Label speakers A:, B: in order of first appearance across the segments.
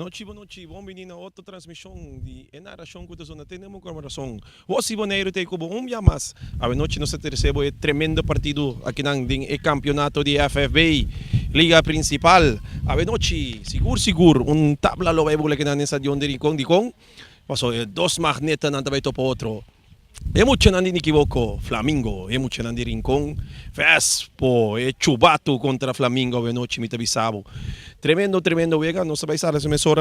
A: Boa noite, bom menino, outra transmissão de narração que nós temos como razão. Hoje boneiro tem como dia mais. A noite nós recebemos um tremendo partido aqui no campeonato de FFB, Liga Principal. A noite, seguro, tabla lo vai bular aqui na estadio de Rincón. Passou dois magnetas não também topo outro. Emocionante inequívoco, Flamengo, emocionante Rincón, Vespo, Chubato contra Flamengo, a noite, me avisava. Tremendo, vega, não sabe se a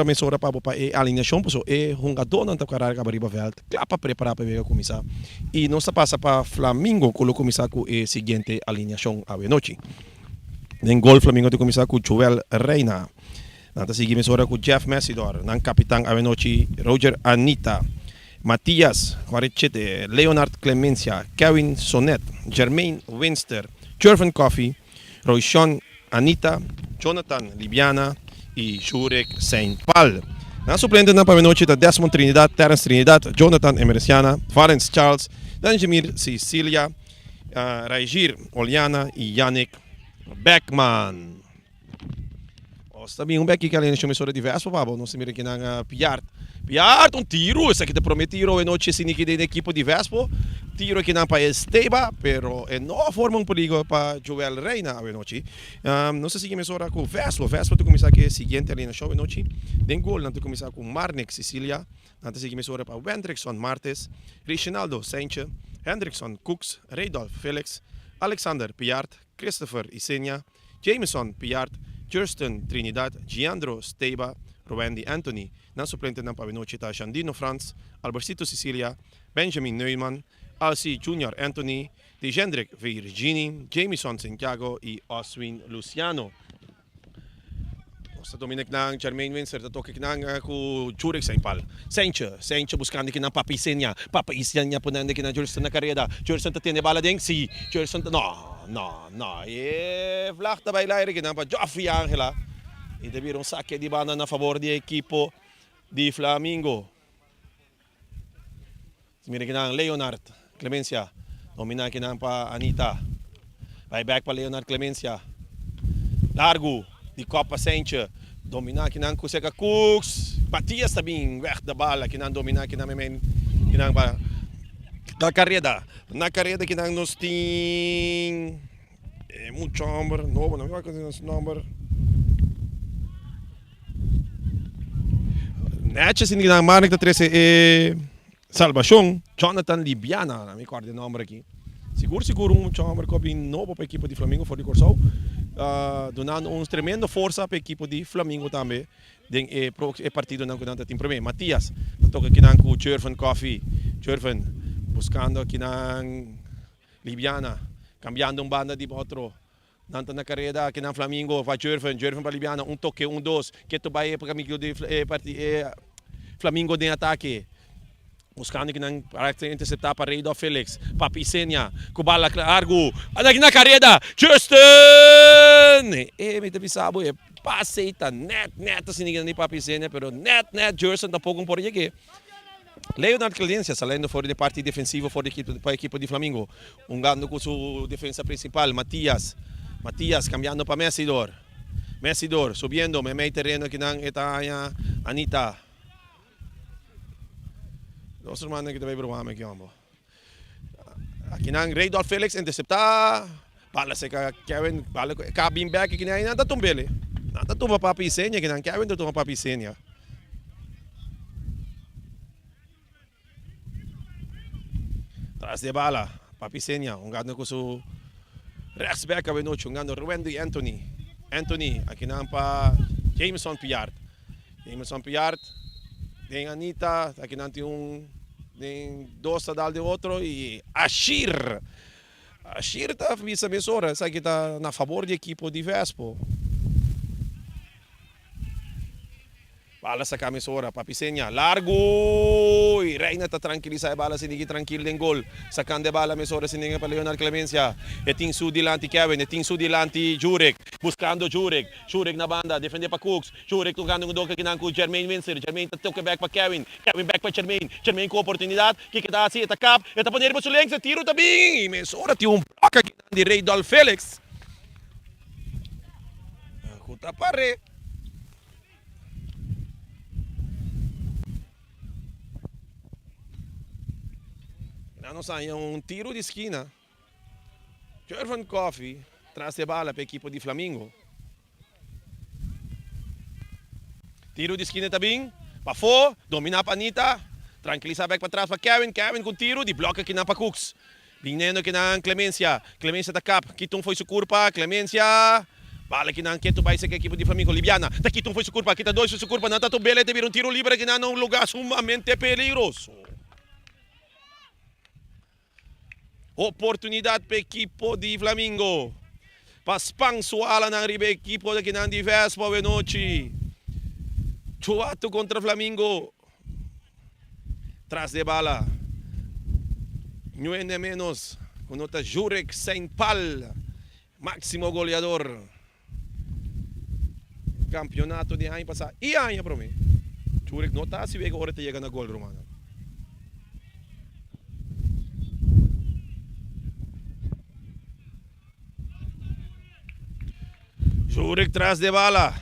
A: mesora para a alineação, porque é jogador não está carregando para riba veld, clapa preparar para vega começar. E não se passa para Flamengo, quando começar com a seguinte alineação a noite. Nem gol Flamengo de começar com Joel Reina. Nanta seguir mesora com Jeff Messidor, nan capitão a noite Roger Anita. Matias Quaricete, Leonard Clemencia, Kevin Sonet, Jermaine Winster, Jervin Coffey, Royshon Anita, Jonathan Libiana e Jurek Saint Paul. Na suplente na pavenoche da Desmond Trinidad, Terence Trinidad, Jonathan Emerciana, Valence Charles, Danjemir Cecilia, Raigir Oliana e Yannick Beckman. Também back que além de chamar de Vespa, babo, não se mira aqui na Piart, tiro, isso aqui te prometiram, noite se nique da equipe de Vespa, tiro aqui na país Esteba, pero não forma perigo para Joel Reina a noite. Não sei se que mesora com Vespa tu começar que seguinte ali na show a noite, den gol não tu começar com Marnek Cecilia, não sei que mesora para Wendrickson Martes, Richinaldo Sanchez, Hendrickson Cooks, Reydolf Felix, Alexander Piart, Christopher Isenia, Jameson Piart, Kirsten Trinidad, Giandro Steba, Rowendi Anthony, na suplente ng Pavinochita, Shandino Franz, Albertito Cecilia, Benjamin Neumann, Alci Junior Anthony, Degendrick Virginie, Jamison Santiago e Oswin Luciano. Sa dominik ng Jermaine Windsor, tatokik ng ku Jurek Saint Paul. Sanchez buscando aqui na Papisenia po na aqui na Jurson na kareda. Jurson tatine bala ding si Jurson no. Vlak tabay laire aqui na pa Joffrey Angela. E deviram saque de banda na favor de equipo de Flamengo. Mira aqui na Leonard Clemencia. Domina aqui na pa Anita. Vai back pa Leonard Clemencia. Largo de Copa Sanchez. Domina aqui na Kuseka Cooks. Matias também weg da bala aqui na domina aqui na memen. Kinang pa na carrera que nang nos tem muito number, não vai fazer nosso number. Netjes in die Marnik da 13 Salvação, Jonathan Libiana, não me recordo o nome aqui. Seguro um chamber copy novo para a equipe de Flamengo for de Corsau. Donando tremenda força para a equipe de Flamengo também. É partido não conta tem primeiro. Matias, toca aqui na com Jervin Coffey, Jervin buscando aqui na Libiana, cambiando banda de outro. Nanta na carreira aqui na Flamengo, vai Jervin para Libiana, toque, dois, que tu vai para amigo de Flamengo de ataque. Buscando que não para interceptar para Reydolf Felix, Papisenia, Kubala Argo, na carreira, Justin! Me devisavo, passeita, net, assim ninguém nem Papisenia, pero net, Justin tampouco por aqui. Leonard Clemencia saindo fora de parte defensiva para a equipe de Flamengo, gando com sua defesa principal, Matias cambiando para Messidor, subindo, meio terreno aqui na Etania, Anita. Dos hermanos que te voy a probar aquí, vamos. Aquí nang Reydolf Felix interceptar. Bala se Kevin, bala cabin back aqui na nada tumbele. Nada tumba Papisenia aqui nang Kevin tumba Papisenia. Tras de bala, Papisenia, gando com su rechts back a noite, gando Rowendi Anthony, aqui nang pa Jameson Piart, tem Anita, aqui não tem tem dois dal de outro e Ashir tá visa mesora, sabe que está na favor de equipe de Vespo. Bala sa camisora, Papisenia, largo e Reina está tranquiliza bala sinigi tranquilo den gol. Sacando bala mesora sinigi para Leonard Clemencia. Eting su dilanti Kevin, eting su dilanti Jurek, buscando Jurek na banda, defende para Cooks. Jurek tocando um doca que não com Jermaine Windsor, Jermaine toca back para Kevin back para Jermaine com oportunidade, que dá assim, eta cap, eta poder para Sulenx, tiro também. Mesora tem bloco aqui de Reydolf Felix. Kuta pare. Ano sa yung tiro de esquina. Jervan Coffee, tras de bala para a equipe de Flamengo. Tiro de esquina tabing. Pafo, domina pa Anita. Tranquiliza back para trás para Kevin. Kevin com tiro, de bloca aqui na pa Cooks. Vinendo aqui na Clemência. Clemência da cap. Kitong foi sukurpa. Clemência. Bala aqui na Anqueto vai ser a equipe de Flamengo. Libiana. Da Kitong foi sukurpa. Kita dois foi sukurpa. Na Tato Bele teve um tiro livre aqui na um lugar sumamente peligroso. Oportunidade para a equipe de Flamengo. Paspang suala ng ribe equipe aqui na Vespa Venochi. Chuato contra Flamengo. Tras de bala. 9 menos. Com nota Jurek Saint-Pal. Máximo goleador. Campeonato de ano passado. E ano para mim. Jurek nota se vê que agora chega na gol, Romano. Jurek tras de bala.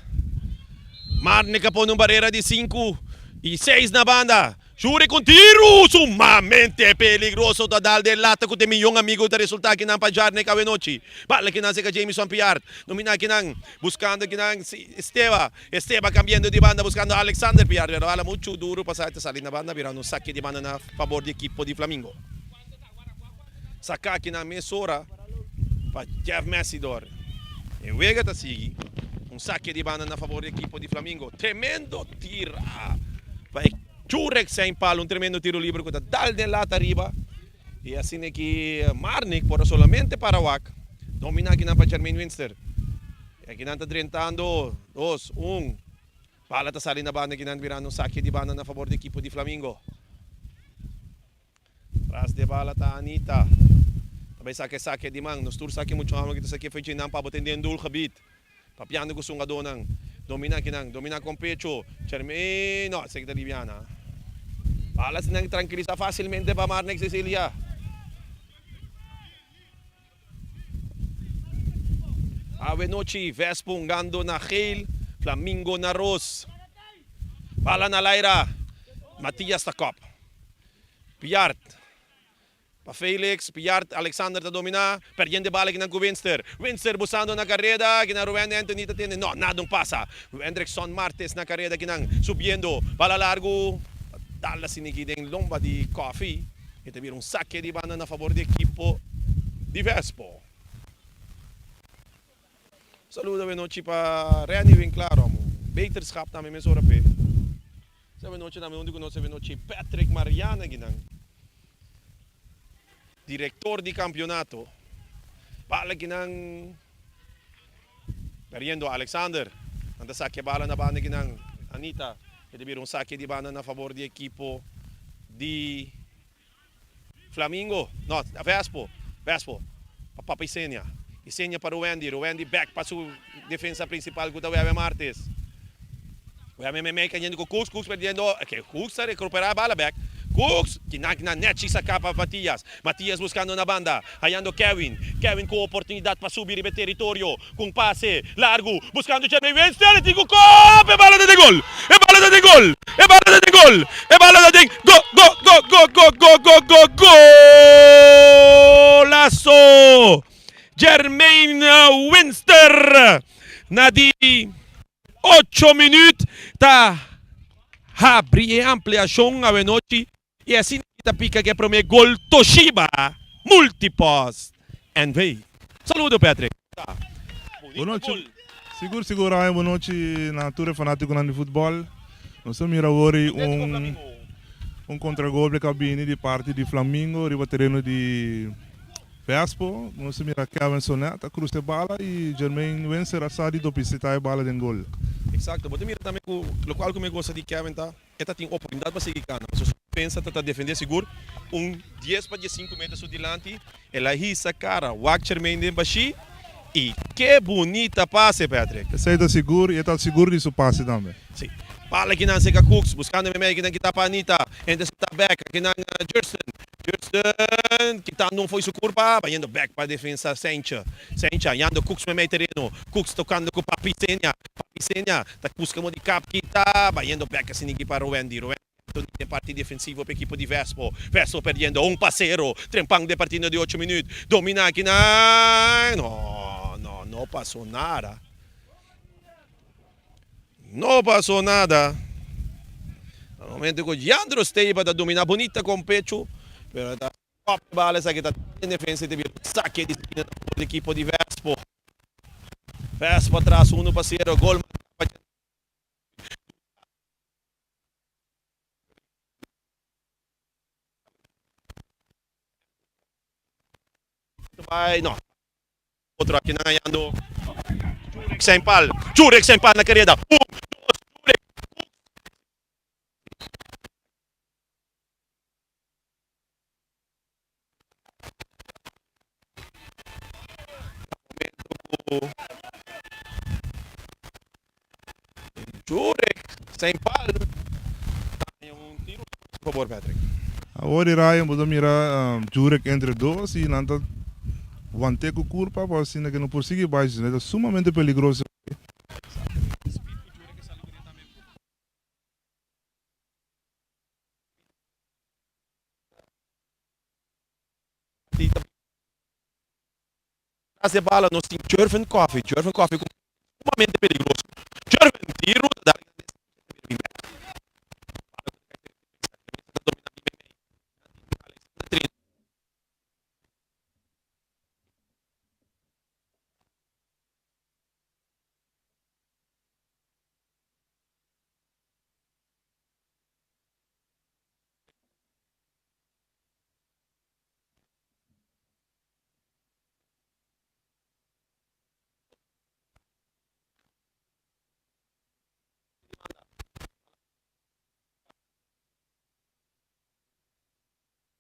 A: Marne capô numa barreira de 5 e 6 na banda. Jurek com tiro! Sumamente peligroso da dal de lata com tem milhão amigo da resultado que não pajar ne Kawenochi. Bala que não se Jameson Piart. Domina que não buscando que não Esteba cambiando de banda buscando Alexander Piart. Pero bala muito duro passar essa salir na banda virando um saque de banda na favor da equipe de Flamengo. Saca aqui na mesora para Jeff Messidor. E Vega tá seguir. Um saque de banda na favor da equipe de Flamengo. Tremendo tiro. Vai Jurek Saint-Pal, tremendo tiro livre que dal de lata arriba. E assim é que Marnik, por solamente para Wak, domina aqui na para Jermaine Winster. E aqui na está drentando. 2, 1. Bala tá salindo na banda aqui na virando um saque de banda na favor da equipe de Flamengo. Tras de bala tá Anita. Também saque de mang. Nos tour saque muito amo que saque foi chinang pabotendendo o habit. Papiano gusto nga donang. Domina kinang, domina com pecho. Jermaine, no, seguida liviana. Balas nang tranquiliza facilmente para Marnek Cecilia. Avenochi, Vespo, Gando na Gil, Flamengo na Ros. Bala na Laira, Matias Takop. Piart. Pa Felix, Piart, Alexander ta domina, perdendo bala que com Winster. Winster buscando na carrera, que na Ruben Anthony ta tiene. No, nada pasa. Hendrickson Martes na carrera que subiendo, bala largo. Dalla sinigideng lomba di Coffee. E te un saque di banda na favor di equipo di Vespo. Saluda Venochi pa Reni Vinclaro. Beterschap namin mesora pe. Sa Venochi namin undi conosce Venochi Patrick Mariana ginang. Director di campionato. Bala ginang Periendo Alexander. Anda saque bala na banda ginang Anita. E deve un saque di banda na favor di equipo di Flamengo. No, Vespo. Papa Isenia. Isenia para Wendy. Wendy back para sua defesa principal com o Webe Martes. Webe Meme caindo com Cooks. Cooks perdendo. Okay, Cooks recuperar a bala back. Cooks, kinag na net sa capa Matias. Matias buscando na banda. Hayando Kevin. Kevin com oportunidade para subir e território. Com passe largo. Buscando Jeremy Winster. Digo cop. E bala de gol. E bala de gol. E bala de gol. E bala de go. Golazo. Jermaine Winster. Na di 8 minutos. Ta abrir ampliação a Venochi. E assim kita pica que é para mim gol Toshiba. Multipost. NV. Saludo, Patrick.
B: Boa noite. Seguro, boa noite, natura fanático de futebol. Nós estamos agora contra-gol de cabine de parte de Flamengo, riba terreno de Vespo. Nós estamos Kevin Soneta, cruz de bala e Jermaine Winster assadi do pisita e bala de gol.
A: Exato, mas mira também o qual que me gosta de Kevin tá, esta tem oportunidade para seguir cana, mas pensa tá defender seguro 10 para 5 metros adiante, ela risa cara, o Jermaine de baixi e que bonita passe, Patrick.
B: Essa está seguro e está seguro de seu passe também.
A: Sim. Bala que não seca Cooks, buscando me que não kita pa Anita, ainda está back, que não Jerson, que tá não foi sucurpa, vai indo back para defesa Sencha, indo Cooks me terreno, Cooks tocando com Papi Senya, tá buscando de cap kita, vai indo back assim para Wendy de parte defensivo per equipo di Vespo. Vespo perdendo 1-0. Trempang de partida de 8 minutos. Domina aqui na... No passou nada. Não passou nada. No momento que o Jandro Steiba da dominar bonita com o pecho. Pero da bala essa que está em defesa de saque de equipo de Vespo. Vespo atrás 1-0. Gol. Vai, no. Outro aqui na ganhando. Jurek sem pal na carreira. Jurek. Jurek sem pal. Tiro, por favor, Patrick.
B: Agora Ryan pode mirar Jurek entre dois e nanta vante com curva para assim que não persigue baixo, né? É sumamente perigoso.
A: Trazer bala no sim, Jervin Coffee sumamente perigoso. Jervin tiro da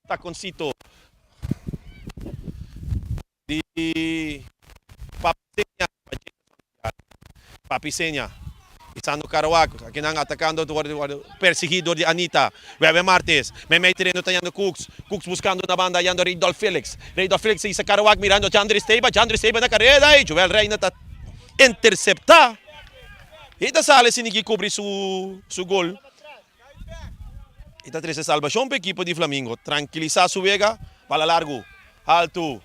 A: taconcito di Papisenha. Isando Caruac, aqui não atacando o perseguidor de Anita. Bebe Martes, Memei tirando tayando Cooks buscando na banda, yando Reidolf Felix Isa Caruac mirando Jandri Steiba na carreira e Joel Reina está interceptar. E da sala se ninguém cobre su gol. Ita 13 salvação para a equipe de Flamengo. Tranquilizar su vega, bala largo, alto.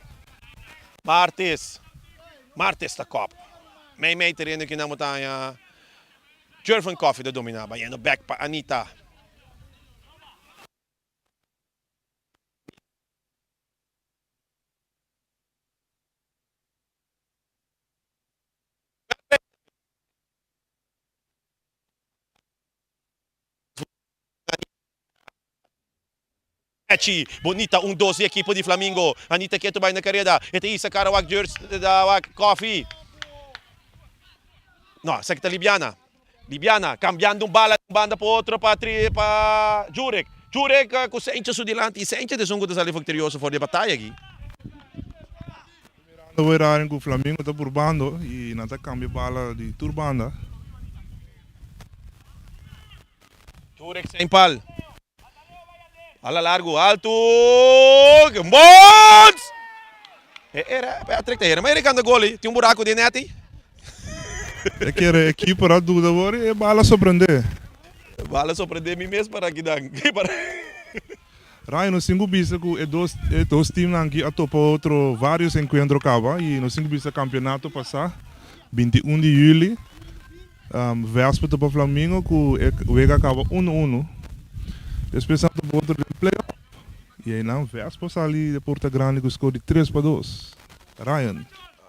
A: Martes da Copa. Memei tirando que não montanha. Jervin Coffee da domina, bayando back para Anita. Bonita, 1-2 equipe de Flamengo. Anita quieto vai na carreira. Ete Isa Carawak da Coffee. No, essa aqui tá Libiana, cambiando bala de banda para outro para Jurek. Jurek com Sente su dilante. E Sente de sungo de salir victorioso fora de batalha aqui.
B: O horário que o Flamengo está por bando e não está cambia bala de turbanda.
A: Jurek sem pal. Ala largo, alto. Bons! Era Patrick, era mas ele gol, tem buraco de net.
B: É que a equipe para dúvida agora é bala surpreender.
A: Bala surpreender mim mesmo para aqui dan.
B: Ryan, no 5 bisa que é dois times aqui a topa outro vários encontros acaba e no 5 bisa campeonato passar 21 de julho. Vespa para Flamengo que o Vega acaba 1-1. Depois para o outro de playoff. E aí não, Vespa ali de Porta Grande com score de 3-2. Ryan.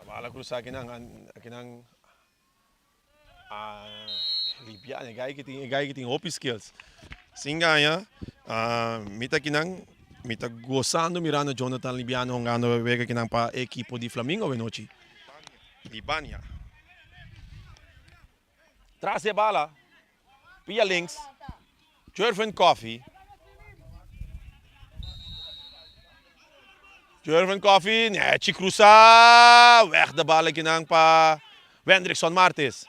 A: Bala cruzar aqui nang Libiana, gay que tem hope skills. Sim ganha, mita gozando mirando Jonathan Libiano ngano vega que nang pa equipo de Flamengo venochi. Libania. Traz de bala. Via links. Jervin Coffee. Net cruza. Weg de bala que nang pa Wendrickson Martes.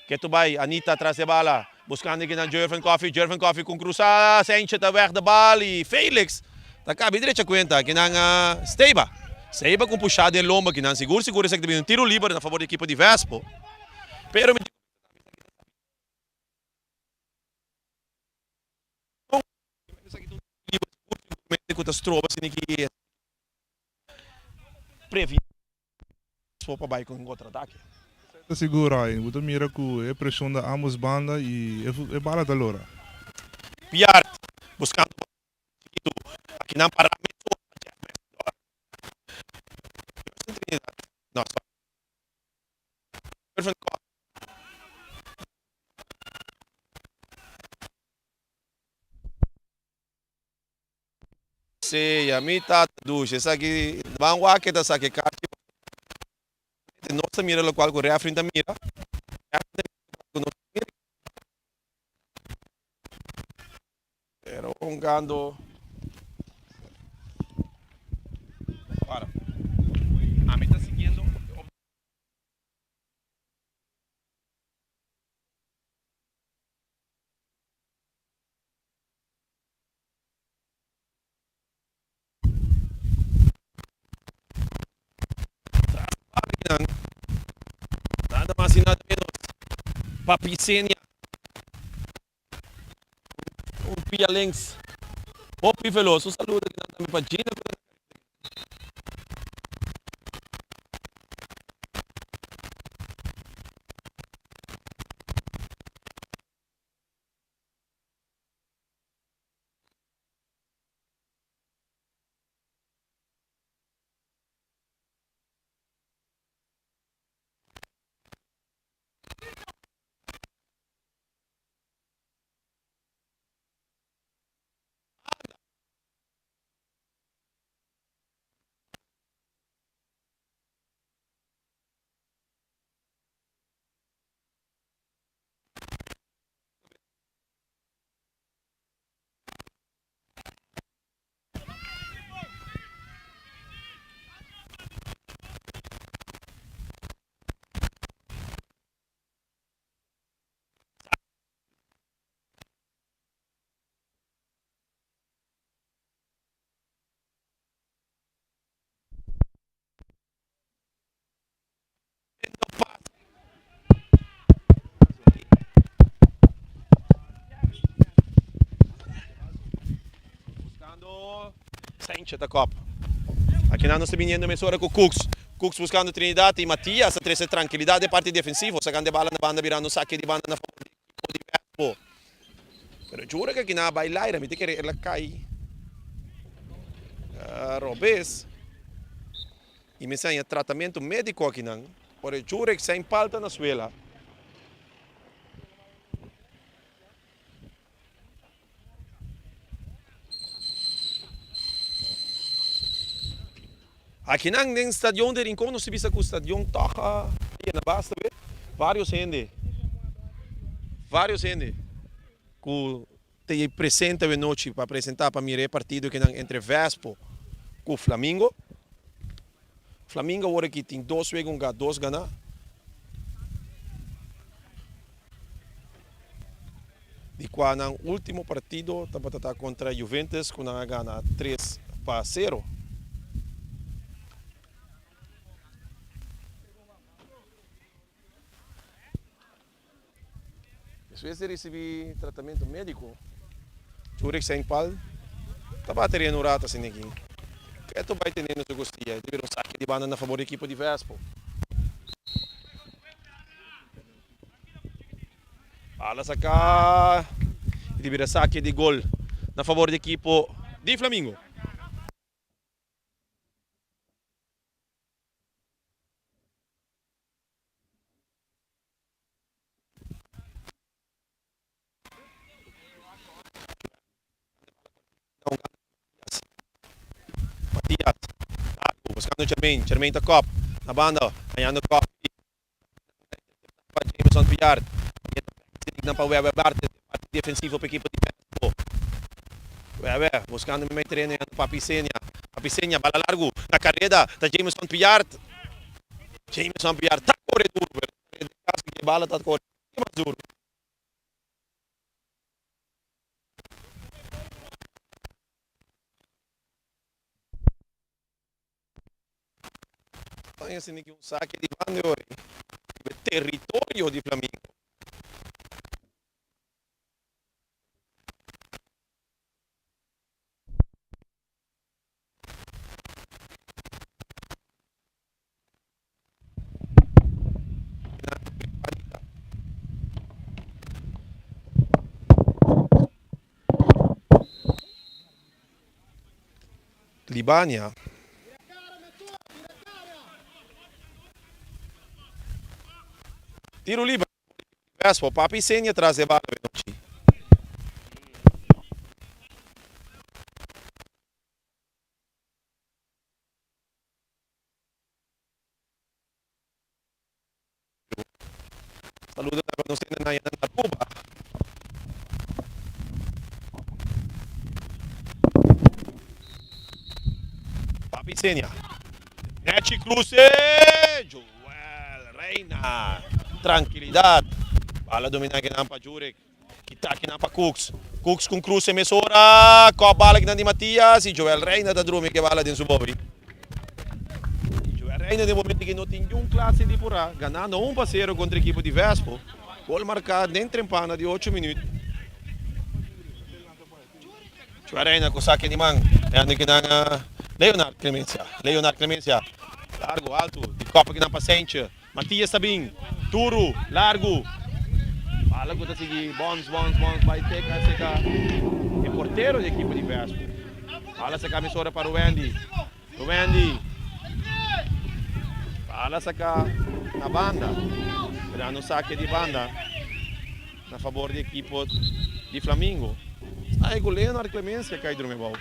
A: Que tu vai, Anita atrás de bala, buscando aqui na Jervin Coffee com cruzar, Sente tá weg de bala e Felix, tá cabe direita conta, que na Steiba com puxada em lomba, que não seguro esse que tem um tiro livre na favor da equipe de Vespo. Pero que tu trova se ninguém previne só para baixo com um contra-ataque.
B: Tá seguro aí, você mira que é pressão da ambos bandas e é bala da lora.
A: Piar, buscando aqui na paramento. Nossa. Perfeito. Sei, a mim tá duche, essa aqui, vamos lá que tá saque caixa. Nossa mira lo qual corre a frente mira. Pero jugando. Para. A mí está siguiendo. Nada más y nada menos. Papicenia. Un pia links. Popi veloso. Saluda que nada me pagina. Buscando Sanchez da Copa. Aqui não se viniendo mesura com Cooks. Cooks buscando Trinidad e Matias a trazer tranquilidade de parte defensiva, sacando de bala na banda, virando saque de banda na favor de Vespo. Pero jura que aqui na bailar, me tem que ela cai. Robes. E me sai tratamento médico aqui não. Por jura que sem falta na suela. Aqui nang neng stadion de Rincon, não se visa que o stadion toca na basta, ver? Vários gente que te apresenta a noite para apresentar para mim partido que nang entre Vespo com Flamengo. Flamengo agora que tem dois jogos, dois ganhar. E quando no último partido estava contra Juventus, quando ganha 3-0. Se você receber tratamento médico, jurek sem pal, tá bateria no rata assim aqui. Que tu vai ter no seu gostia, tiver um saque de banda na favor da equipe de Vespo. Ala saca, e tiver saque de gol na favor da equipe de Flamengo. Matias, buscando Jermaine da Cop, na banda, ganhando Cop. Jameson Villar, não para o Weber parte defensivo para a equipe de Vespo. Weber, buscando me treino para Papicenia, bala largo, na carreira da Jameson Villar. Jameson Villar, está corredor, que bala está correndo, mais duro. Então, assim, um saque de banda, território de Flamengo. Libania. Tiro livre. Vespo, Papi Senia atrás de bala. Saludo na panusina na yan ng Tapuba. Papi Senia. Nechi Cruze! Joel Reina. Tranquilidad. Bala dominante ng Pajurek. Kita kinapa Cooks. Cooks com Cruze Mesora. Com a bala que não de Matias. E Joel Reina da Drume que bala din su Bobby. Ainda no momento que não tinha classe de pura, ganhando 1-0 contra a equipe de Vespo, gol marcado dentro empana de 8 minutos. Chuarena com saque de mão, é que na Leonardo Clemência, largo, alto, de copa que na paciente, Matias Sabin, Turo, largo, fala que está seguindo, bons, vai ter que secar, é porteiro da equipe de Vespo, fala secar a missora para o Wendy. Ala saka na banda, dando saque de banda na favor da equipe de Flamengo. Aí o Leonardo Clemência cai do meu bal.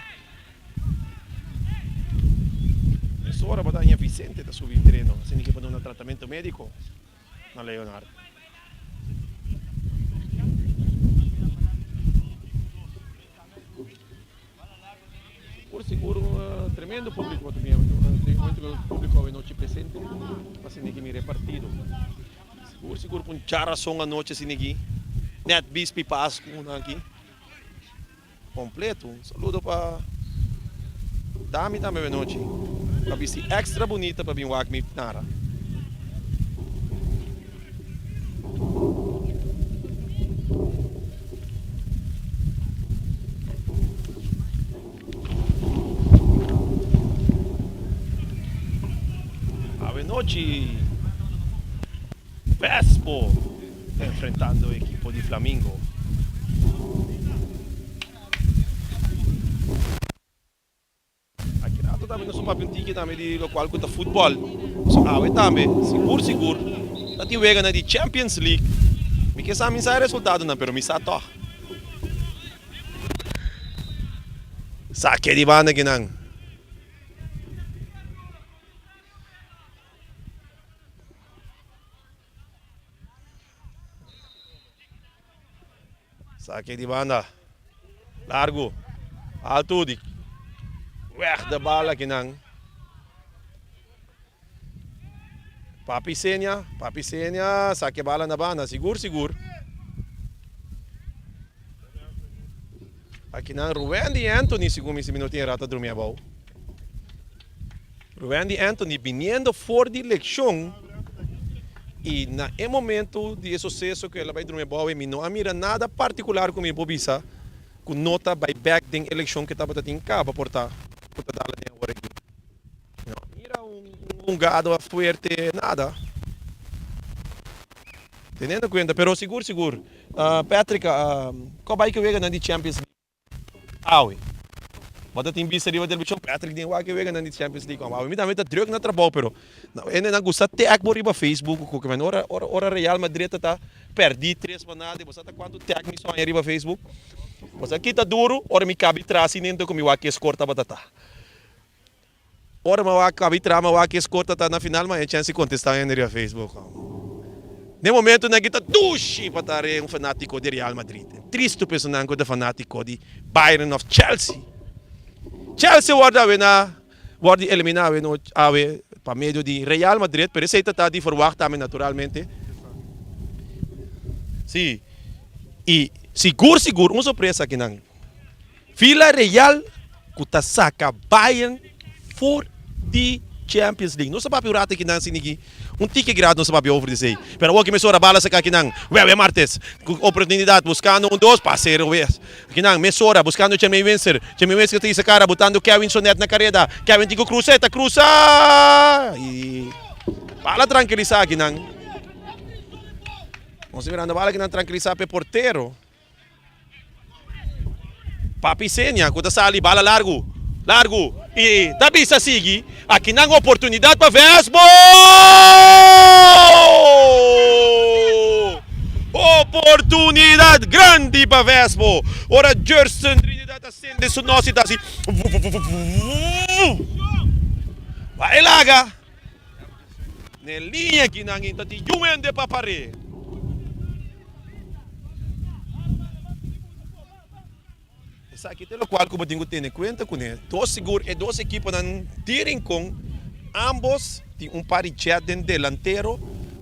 A: Essa hora para dar Vicente da subir treino, assim que para dar um tratamento médico na Leonardo. Por seguro, tremendo público também. Tem muito público à noite presente, assim que me repartido. Seguro com chara som à noite assim aqui. Net bispi Pasco aqui. Completo. Saludo para Dami também à noite. Para bici extra bonita para vir o Acme Nara. Noche Vespo enfrentando o equipo de Flamengo. Aqui nato também não papel tiki também de local contra futebol. So awe também seguro. Tati wega na di Champions League. Mi que sa mensagem resultado não, pero mi sa to. Saque de banda que não. Saque de banda, largo, alto, weg de bala que não. Papi Senia, saque bala na banda, seguro. Aqui não, Ruendi Anthony, segundo esse minutinho, rata dormir bom. Ruendi Anthony, vindo fora de eleição. E no momento de sucesso que ela vai dormir boa, não mira nada particular com minha bobisa, com nota buyback da eleição que estava tendo cabo por dar a hora aqui. Não mira gado forte, nada. Tendo conta, pero seguro. Patrick, qual vai que vega na Champions League? Aui. Bota tem bisa riba del bichão Patrick din wa que vega na Champions League. Me também tá druk na trabalho, pero não gusta te akbo riba Facebook ko que ora Real Madrid tá perdi 3 manada, você tá quanto te akmi só riba Facebook. Você aqui tá duro, ora me cabe trasi nento com mi wa que escorta batata. Ora ma wa cabe trama wa que escorta tá na final, mas a chance contestar em riba Facebook. No momento na kita dushi patare fanático de Real Madrid. Triste personango de fanático de Bayern of Chelsea. Chelsea guarda eliminar para meio de Real Madrid, pero essa está de forward também naturalmente. Sim. E seguro, uma surpresa aqui não. Vila Real que saca Bayern for the Champions League. Não sabe o que não sinigi. Ticket grado não sabe over dizer. Pero o que começou a bala saca aqui não. Ué, martes. Oportunidade buscando 2 passeiro vez. Aqui não, mesora buscando o Chemi Windsor que tem essa cara botando Kevin Sonet na carreira. Kevin Tico cruza. E bala tranquilizar aqui não. Vamos mirando a bala que não tranquilizar para porteiro. Papi Senia, quando sali bala largo. E tabi sa Sigi, aqui na oportunidade para Vespo! Oportunidade grande para Vespo. Ora Gerson Trinidad acende su nosi tasi. Vai laga. Nel linha que nang intati Juende Papare. Sa aqui pelo qual como tenho ter conta com ele. Dos seguro e dos equipos nan tiring com ambos tem parichet den delantero.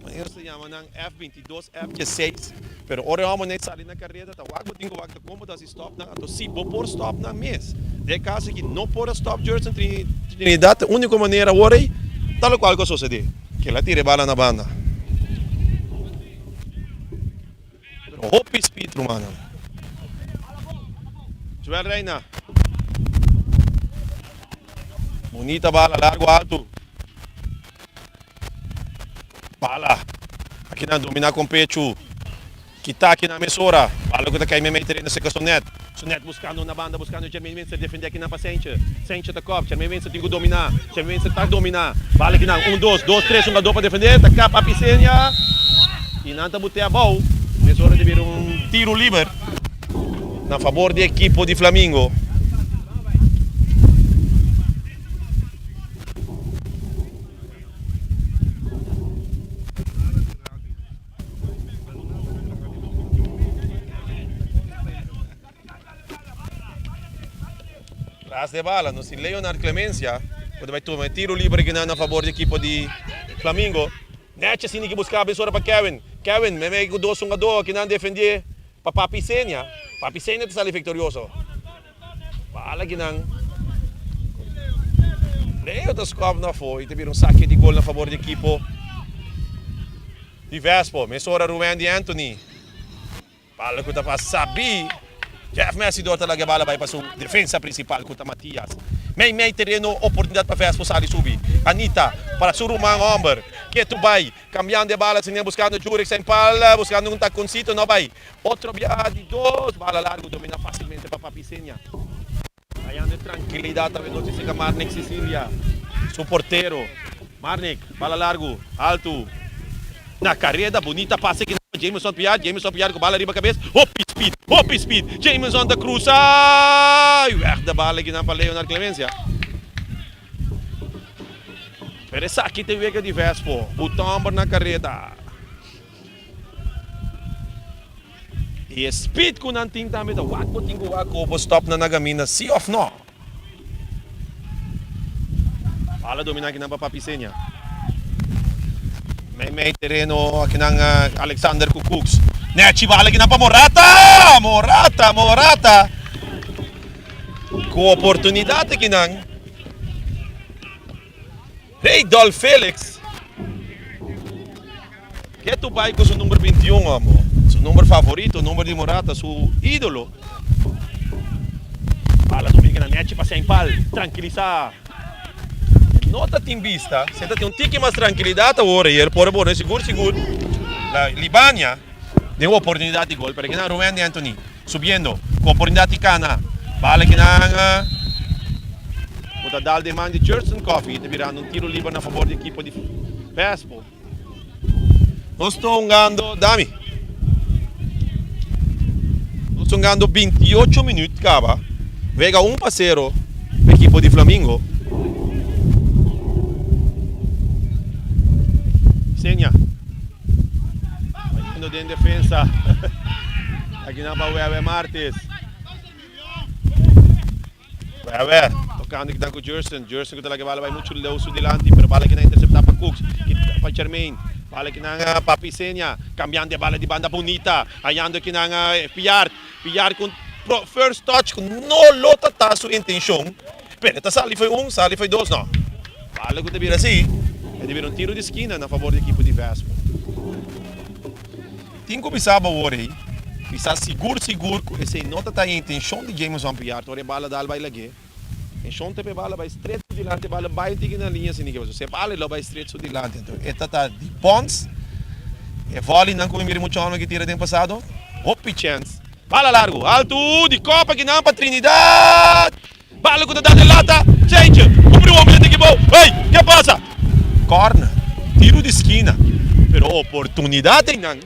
A: Eles se chamam F22, F16. Pero ora vamos nem sair na carreira, tá wago tenho wago como tá se stop na, to si por stop na mes. De caso que não por stop Gerson Trinidad, a única maneira ora tal qual que sucede, que ela tire bala na banda. Hope speed romano. Joel Reina. Bonita bala, largo alto. Bala. Aqui na dominar com pecho. Kita aqui na mesura. Bala que tá caindo meter na seca Sonet. Sonet buscando na banda, buscando o Jermaine Vincent defender aqui na paciente. Sente da cop, Jermaine Vincent tem que dominar. Jermaine Vincent tá dominar. Bala aqui na 1, 2, 3, um jogador para defender. Tá cá para Pisenha. E não tá botando a bola. Mesura de vir tiro livre. Na favor da equipe de Flamengo. Tras de bala, no si Leonard Clemencia, quando vai tomar tiro livre que na favor da equipe de Flamengo. Nete sini que buscar a abençoa para Kevin. Kevin, me mego dois jogadores que não defender para Papi Senha. Papi Senha está sali vitorioso. Bala que não. Leo das Cov na foi, teve saque de gol na favor da equipe de Vespo. Mesora Ruben de Anthony. Bala que tá para Sabi. Jeff Messi dort talaga bala vai para sua defesa principal contra Matias. May terreno oportunidade para Vespo sali subir. Anita para Surumang Omber. Que tu vai cambiando de bala, sem buscando Jurek sem pala, buscando um taconcito, não vai. Outro via de dois, bala largo domina facilmente para Papi Senha. Ayando tranquilidade também não se Marnik Sicilia. Su porteiro. Marnik, bala largo, alto. Na carreira bonita passe que Jameson Piat com bala riba cabeça. Hop speed. Jameson da Cruz. Weg da bala aqui na para Leonard Clemencia. Pero essa aqui tem vega de Vespo. Botão na carreira. E speed ko nanting também da wag mo tingo wag ko stop na nagamina see off no. Bala domina aqui na Papi Senha. May terreno aqui ng Alexander Kukuks. Nechi bala aqui na pa Morata! Morata! Com oportunidade aqui ng Reydolf Felix. Que tu vai com seu número 21, amor? Seu número favorito, o número de Morata, seu ídolo. Bala subir na net, passar em pal, tranquilizar. Nota timbista, senta tem tique mais tranquilidade agora, e ele pode bom, seguro. La Libania deu oportunidade de gol, para que na Ruben de Anthony, subindo, com oportunidade de cana. Bala que na Puta dal de man de Gerson Coffee, te virando tiro livre na favor da equipe de Vespo. Nós estamos jogando, Dami. Nós estamos jogando 28 minutos, acaba. Vega 1-0 a equipe de Flamengo. Senha. Indo de defesa. Aqui na Bauer Martes. Bauer. Tocando aqui com o Gerson que talaga bala vai muito low su dilante, pero bala que na interceptar para Cooks, para Jermaine. Bala que na Papi Senha, cambiando de bala de banda bonita, ayando aqui na Piar com first touch, com no lota tá sua intenção. Pero tá sali foi sali foi dois, não. Bala que devia assim. E devia tiro de esquina na favor da equipe de Vespo. Tem que pensar agora, pensar seguro, essa nota tá em intenção de Jameson Piar, tora bala dal vai lagé. Intenção te bala vai straight su dilante, bala vai tigre na linha assim que você. Se bala lo vai straight su dilante, então esta tá de Pons. E volley não como mira muito homem que tira tempo passado. Hope chance. Bala largo, alto de Copa que não para Trinidad. Bala ko na dati lata. Change. Cumpriu o homem de que bom. Ei, que passa? Corner. Tiro de esquina. Pero oportunidade não.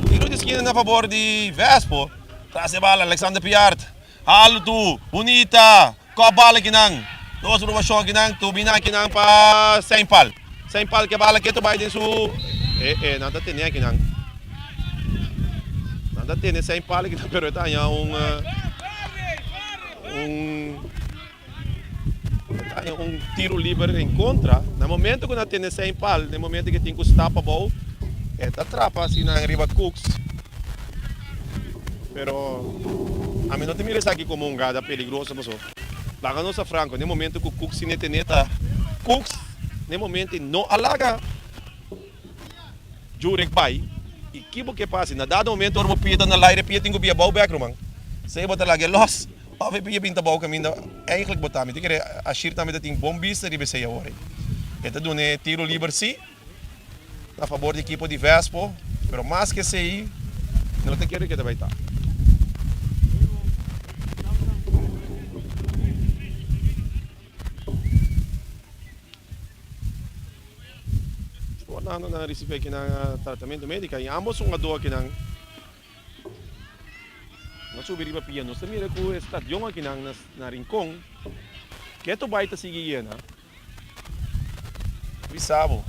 A: Tiro de esquina na favor de Vespo. Traz a bala, Alexander Piart. Halo tu, bonita. Com a bala que não. Dois promoção que não. Tu bina que não para Saint Paul. Saint Paul que bala que tu vai dentro. Nada tem aqui não. Nada tem Saint Paul que não. Pero tá um tiro livre em contra. No momento que não tem Saint Paul, no momento que tem que estar para bom, atrapa assim na riba Cooks. Pero a mim não te mires aqui como um gada peligroso, mas laga nossa franco, no momento que o Cooks se neta, Cooks, no momento não alaga Jurek bai, e que passa, na dado momento ormo pita na laire pita tingo bia bau back romang. Sei bota lagi los. Ove pia pinta bau caminho, eigenlijk botami, te quer achir também da ting bombista ribe sei agora. Eta dune tiro livre si a favor da equipe de Vespo, pero mais que sei, não te quero que te vai estar. Ano na recibe aqui na tratamento médico e ambos são ador aqui na subir para piano. Você mira que o estadião aqui na Rincón, que tu vai te seguir na. Bisabo.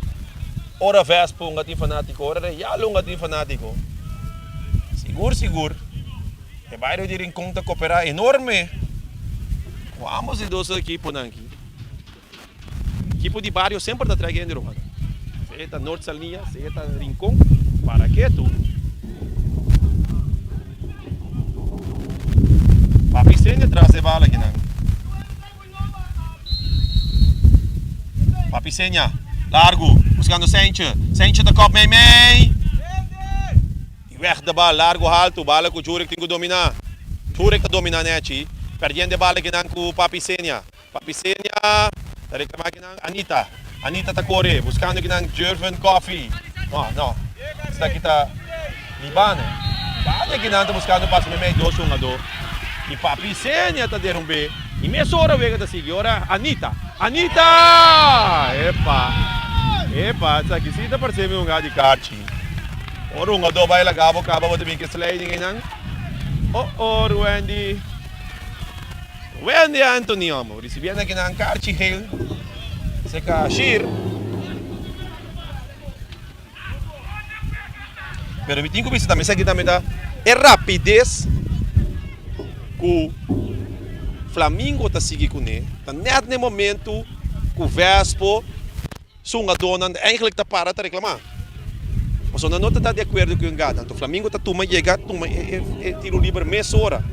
A: Ora Vespo um gatinho fanático, ora Yalo um gatinho fanático. Seguro. E bairro de Rincón tá cooperar enorme. Com ambos os dois equipos aqui. Equipo de barrio sempre está trazendo romano. Esta Norte Salinha, esta Rincón, para que tu? Papi Senha traz a bala aqui não. Papi Senha, largo, buscando Senha da Copa Meimei. E weg da bala, largo, alto, bala com o Jurek tem que dominar. Jurek está dominando aqui, perdendo a bala aqui não com o Papi Senha. Papi Senha, está reclamando aqui não, Anita tá corre, buscando aqui na Jervin Coffee. Não. Está aqui tá Libana. Bate aqui na buscando passo no meio do jogador. E Papi Senha tá derrubando. E meia hora vega da seguir. Ora Anita. Epa, tá aqui sim tá parecendo um gato de kart. Ora um jogador vai lá acaba também que sliding aí não. Wendy Anthony amo. Recebendo aqui na kart Hale. Seca Shir. Pero me tenho que pensar também, isso aqui também dá rapidez que o Flamengo está seguindo com ele. Net no momento que o Vespo sunga dona eigenlijk está para reclamar. Mas não está de acordo com o gato. O Flamengo está tomando tiro livre meia hora.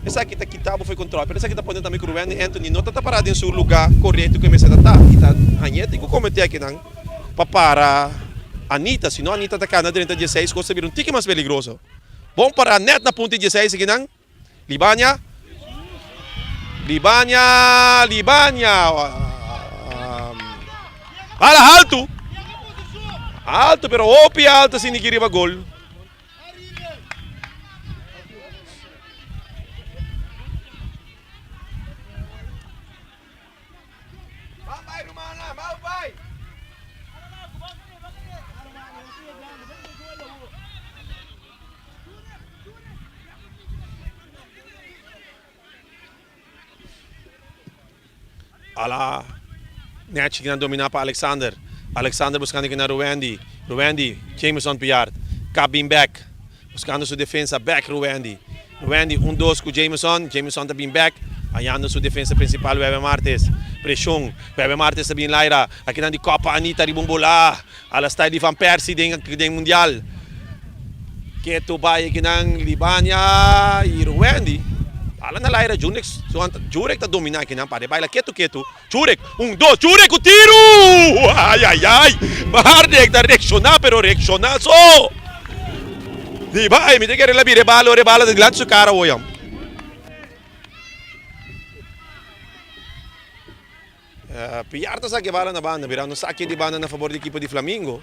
A: Essa aqui está quitado foi controle, mas essa aqui está podendo também que o Anthony não está parado em seu lugar correto que começa a estar. E está ranhete, que cometer aqui não para Anita, senão a Anita está cá na 16, coisa vir um tique mais peligroso. Bom para a net na ponta 16 aqui não. Libanya. Bala alto, pero opi alto se ninguém riba gol. Ala, net que dominar para Alexander buscando aqui na Ruendi, Jameson Piard, cabin back, buscando sua defesa, back Ruendi, 1-2 com Jameson está bem back, ayando sua defesa principal, Weber Martes, pressão, Weber Martes está bem laira, aqui na de Copa Anita ribombola, ala style de Van Persie den Mundial, que tu vai aqui na Libania e Ruendi. Ala na laira Jurek tá dominando aqui não pare baila quieto Jurek 1-2 Jurek o tiro ai Bardek tá reaccionar pero reaccionar só di vai me tem que rebala de glance cara oyam Piarta sa que bala na banda virando saque de banda na favor da equipe de Flamengo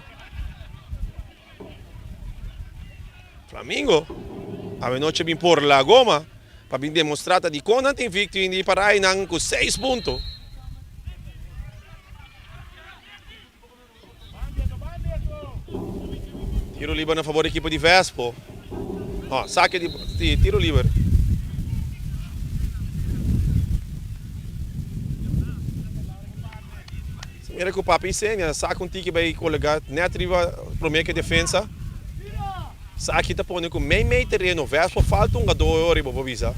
A: A noche bin por la goma, para bin demonstrata di Conan invicto hindi parai ng 6 puntos. Tiro libero a favore dell'equipo di Vespo. Oh, saque di tiro libero. Se mi recupera insegna, saca tiki bij collega, net arriva promete defensa. Saque tá pondo com meio terreno, Vespo falta jogador bobo visa.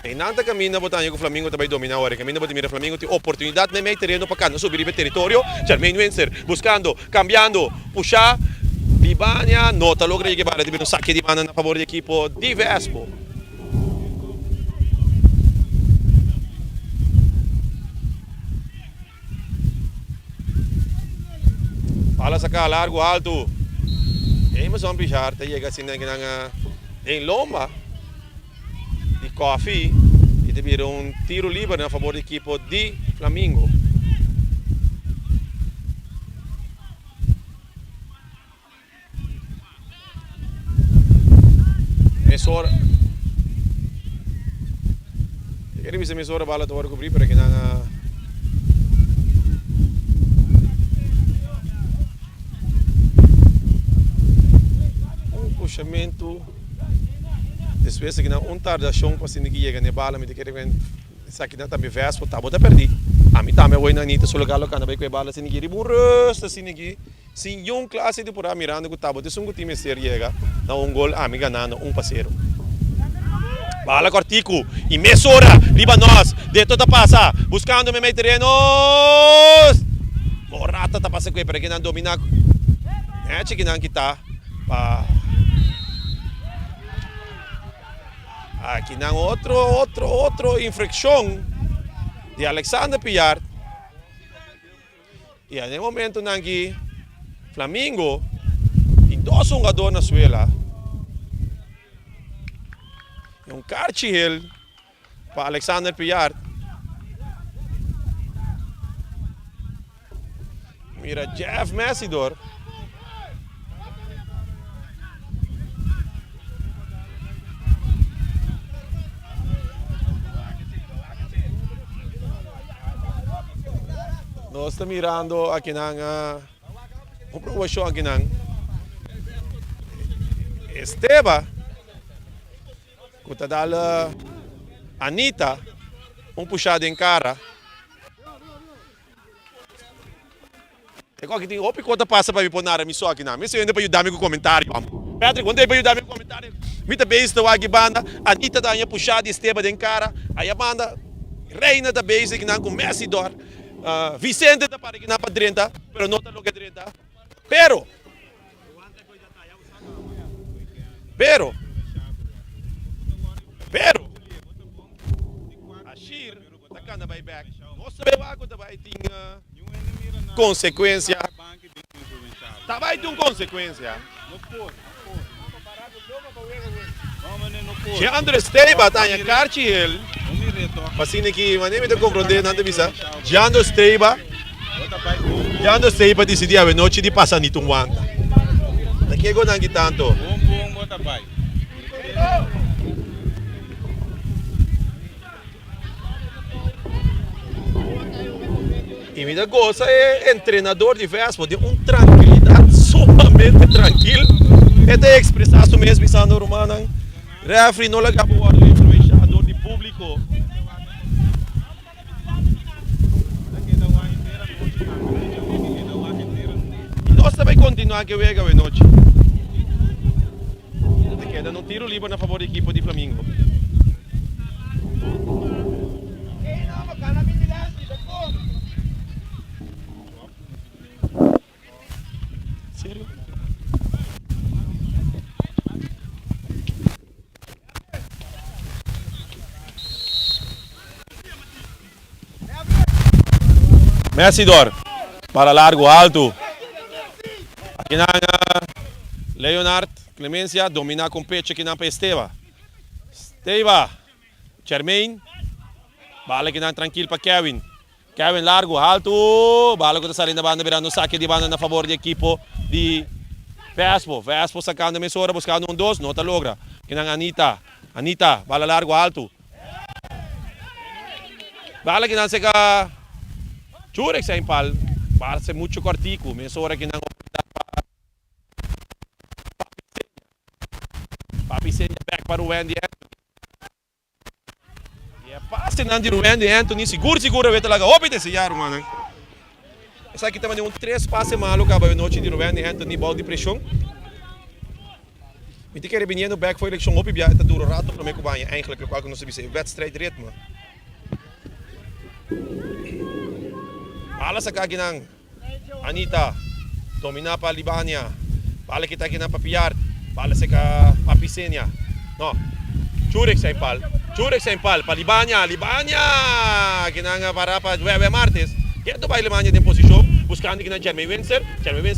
A: E nada caminha botando que o Flamengo também domina agora, caminha botando o Flamengo tem oportunidade de meio terreno para cá, subir o território. Jermaine Wenser buscando, cambiando, puxar. Libania, nota logra di Guevara di un sacco di mano a favore dell'equipo di Vespo. Pala saka largo alto. E mas on pichar te llega sin en lomba di Coffee e deve un tiro libero a favore dell'equipo di Flamengo. Mesora. Kaya bisa mesora bala to ko para kinanga un puxamento. Depois que não tardação para se ninguém chegar na bala, me de querer essa aqui não também Vespo tá bota perdi. A mim também vai na nita só lugar lá vai com a bala se ninguém burros se ninguém sin yung clase de pura mirando que tabo de sungo time ser llega na un gol a mi ganando 1-0. Bala Cortico e Mesora riba nós de toda passa buscando me meio terreno. Morata tá passa aqui para que não domina. É que não kita pa aqui não outro infração de Alexander Pillard. E no momento nangi Flamengo e dois jogadores na suela. E Carchihel para Alexander Pillard. Mira Jeff Messidor. Nós estamos mirando aqui na comprovação aqui na Esteba, que está dando Anita puxada em cara. E qual que tem opi quanto passa para me pôr na missão aqui na missa ainda para ajudar-me com o comentário. Patrick, quando é para ajudar-me com o comentário? Mita base da aqui banda, Anita dá uma puxada Esteba em cara, aí a banda reina da base aqui na com Messidor. Vicente está para que não para 30, pero não está lo que 30. Pero Ashir está na buyback. Nós sabemos que vai ter consequência. Vai ter consequência. Se André Steiba está em Carchihel, Pasine que maneira de compreender nada bisa. Jando Steiba decidi a noite de passar nitong wanda. Daqui ko nangi tanto. E me dá goza é treinador de Vespo de tranquilidade sumamente tranquilo. É de expressar isso mesmo pensando romano. Refri não laga boa do influenciador de público. Nós também continuar que vega a noite. Queda no tiro livre na favor da equipe de Flamengo. Sério? Messidor para largo alto. Aqui na Leonard Clemência domina com pecho aqui na Esteva. Esteva, Jermaine, bala aqui na tranquilo para Kevin. Kevin largo alto, bala que está saindo da banda virando saque de banda na favor da equipe de Vespo sacando a Mesora, buscando um dos, não tá logra. Kinang Anita, bala largo, alto. Bala kinang seka Jurek sa impal, para sa mucho cortico, Mesora kinang Papisenya back para o Randy Anthony. E é passe não de Randy Anthony, seguro vai talaga. Opite se yaro, mano. Essa aqui também três passes malu acaba a noite de Randy Anthony, bal de pressão. Me te quer no back foi election op, ja, het dure raad op me kubanha, eigenlijk ook nog eens een wedstrijdritme. Bala sa kaginang Anita, domina pa Libania. Bala kita kinang papiyar. Bala sa ka Papisenya. No. Jurek sa impal. Libania. Kinanga para pa Webe Martes. Kaya ba Libania din posisyon? Buscando kinang Jeremy Windsor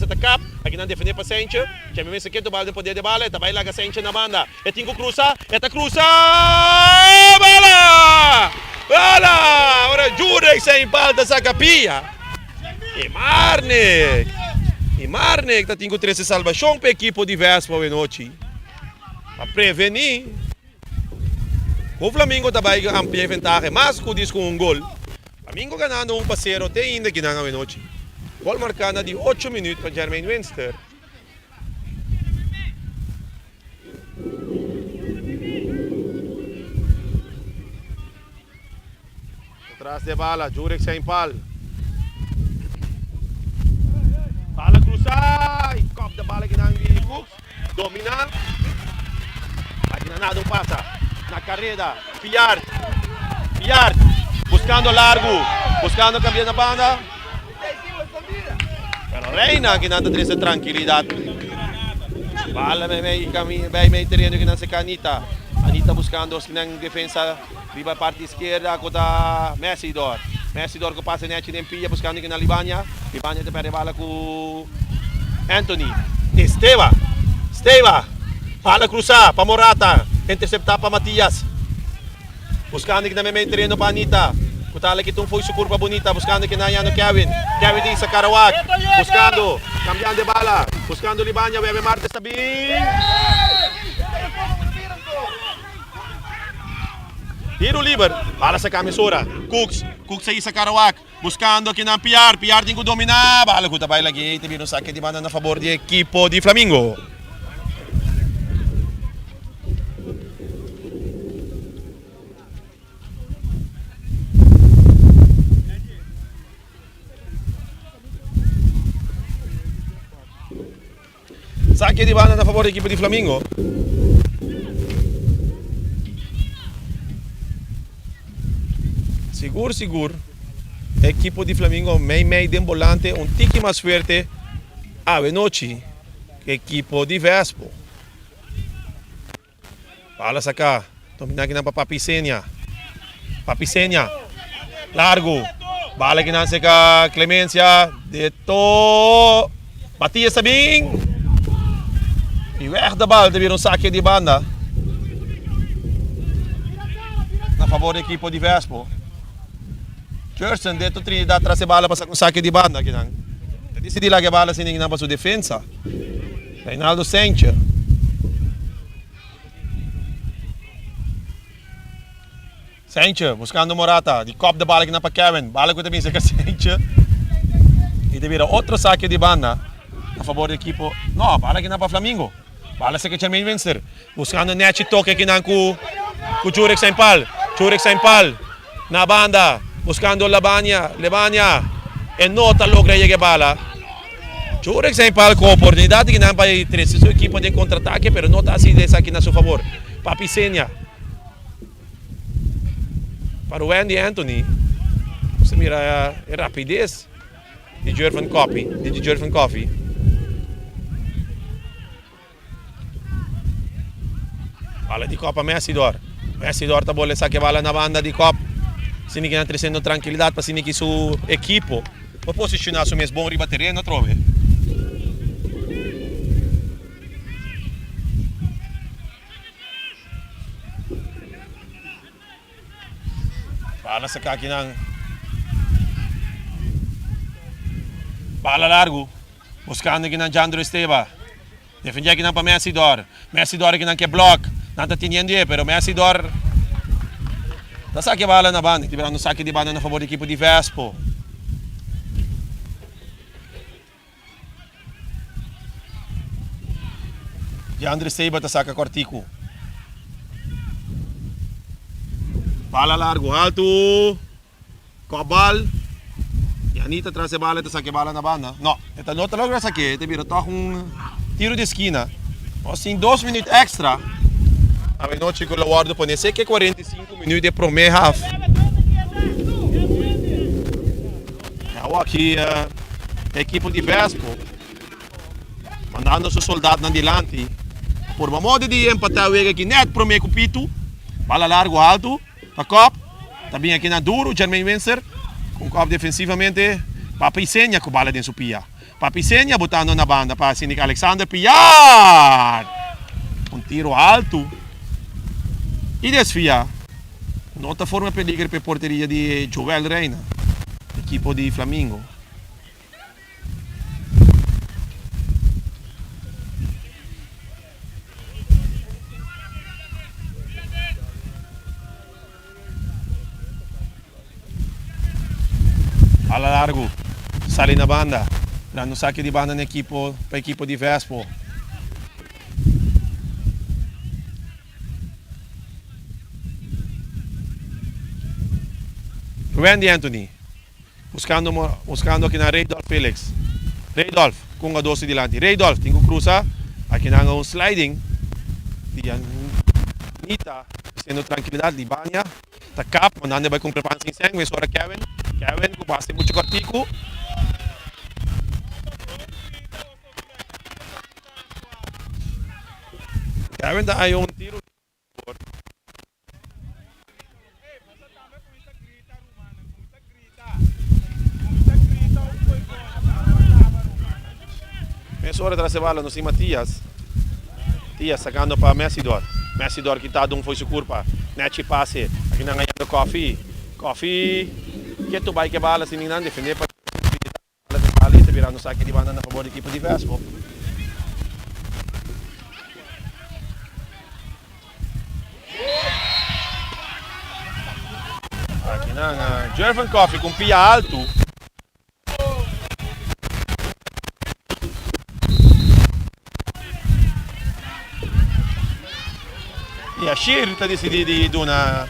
A: ta cap. Aqui não defender para Sencha. Jeremy Windsor quer dobrar de poder de bala. Tá vai lá a Sencha na banda. É tingo cruza. Bala! Ora Jurek sa impal da sa kapia. E Marnek tá tingo 13 salvação para equipo de Vespa hoje noite. Para prevenir. O Flamengo também amplia vantagem, mas com isso com gol. Flamengo ganhando 1-0, tem ainda que não hoje noite. Gol marcado de 8 minutos para Jermaine Winster. Atrás de bala, Jurek sa impal. Bala cruzar, e cop da bala que não de Cooks, domina. Aqui não nada passa, na carreira, Piard, buscando largo, buscando cambiar na banda. Pero Reina que nada traz tranquilidade. Bala meio terreno que não se canita. Anita buscando os que não defesa, riba parte esquerda com da Messidor que passa net in pia buscando que na Libania te perde bala com Anthony. Esteva, bala cruzar para Morata, interceptar para Matias. Buscando que na meio terreno para Anita. Kutala que foi sua curva bonita, buscando que na Kevin din sa Karawak, buscando, cambiando de bala, buscando Libania, Webe Martes Sabin. Tiro livre, bala sa Camisora, Cooks sa isa Karawak, buscando aqui na Piar tem que dominar, bala ko tabay lagi, teve um saque de banda na favor de equipo de Flamengo. Saque de banda na favor da equipe de Flamengo. Seguro. A equipe de Flamengo meio de volante, tique mais forte. Noite, equipe de Vespo. Bala sacar, domina aqui na Papisenya. Largo. Bala que não seca Clemência. Deto. Batia Sabin. E weg da bal, teve saque de banda. Na favor da equipe de Vespo. Kirsten dentro Trinidad atrás de bala para saque de banda. Decidi lá que a bala sem ninguém para sua defesa. Reinaldo Sencha. Buscando Morata. De cop da bala que não para Kevin. Bala que também seca Sencha. E teve outro saque de banda. A favor da equipe. Não, bala que não para Flamengo. Bala seca Jermaine Winster. Buscando net toque aqui com Jurek sa impal. Na banda. Buscando Libania. E nota logra llegar bala. Jurek sa impal com oportunidade que não vai ter sua equipe de contra-ataque, pero nota assim dessa aqui na seu favor. Papisenya. Para o Andy Anthony. Você mira a rapidez de Jervan Coffee. Bala di Copa Messidor tá bola saque bala na banda di Copa. Sini que não trazendo tranquilidade para sini que su equipo para posicionar su mesmo bom riba terreno trove. Bala sa kaki ng bala largo. Buscando que ng Jandro Esteva. Defende aqui para Messidor. Messidor aqui não quer bloco. Não está teniendo pero Messidor. Tá saque a bala na banda. Tiveram no saque de banda na favor da equipe de Vespo. De André Seiba tá saca Cortico. Bala largo, alto. Cobal. E a Anitta traz a bala, tá saque a bala na banda. Não, esta não tá logo essa aqui. Te vira toca tiro de esquina. Assim, 2 minutos extra. A noite que eu guardo para nesse que 45 minutos de primeiro half. Aqui a equipe de Vespo mandando seus soldados adiante. Por uma moda de empatar o aqui net primeiro cupito. Bala largo alto. A cop. Também aqui na duro, Jermaine Windsor. Com cop defensivamente. Papi Senha com bala dentro do pia. Papi Senha botando na banda para Sinik Alexander Piar. Tiro alto. E desvia. Nota forma peligro per porteria di Joel Reina, equipo di Flamengo. Alla largo, sale na banda, dando saque di banda per equipo di Vespo. Randy Anthony, buscando aqui na Raydolf Felix. Raydolf, com a doce dilante. Raydolf, tem que cruzar. Aqui na sliding. Di Anita, sendo tranquilidade di Banya. Ta cap, mandando vai com prepança em sangue. Mas agora Kevin. Kevin, com base muito cortico. Kevin dá aí tiro. Ora tras a bala no sim Matias. Matias sacando para Messidor. Messidor que está foi sua curva. Net passe. Aqui na ganhando Coffee. Coffee. Que tu vai que bala se ninguém defender para a bala virando saque de banda na favor da equipe de Vespo. Aqui na Jervan Coffee com pia alto. E a Shir está decidido de ir na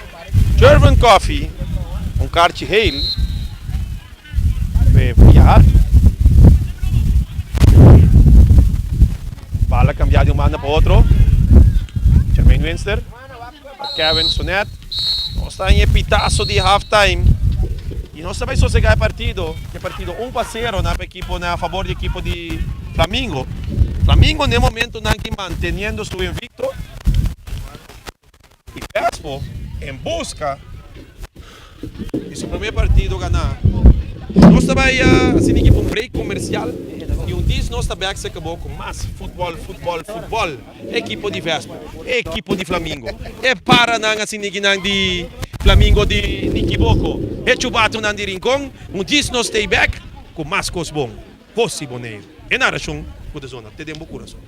A: German Coffee, kart Hale, via alto. Bala cambiar de um manda para outro. Jermaine Winster, Kevin Sonet. Nós está em pitaço de halftime. E nós também sossegar o partido, que é partido 1-0 na favor da equipe de Flamengo. Flamengo, no momento, não está mantendo seu invicto. E Vespo, em busca de seu primeiro partido ganhar. Nós também assim equipe um break comercial e diz nós também que acabou com mais futebol. Equipe de Vespo, equipe de Flamengo. É para não assim de Flamengo de equivoco. É chubato não de rincão. Diz nós stay back com mais coisas bom. Possível neiro. É na razão da zona. Te demos coração.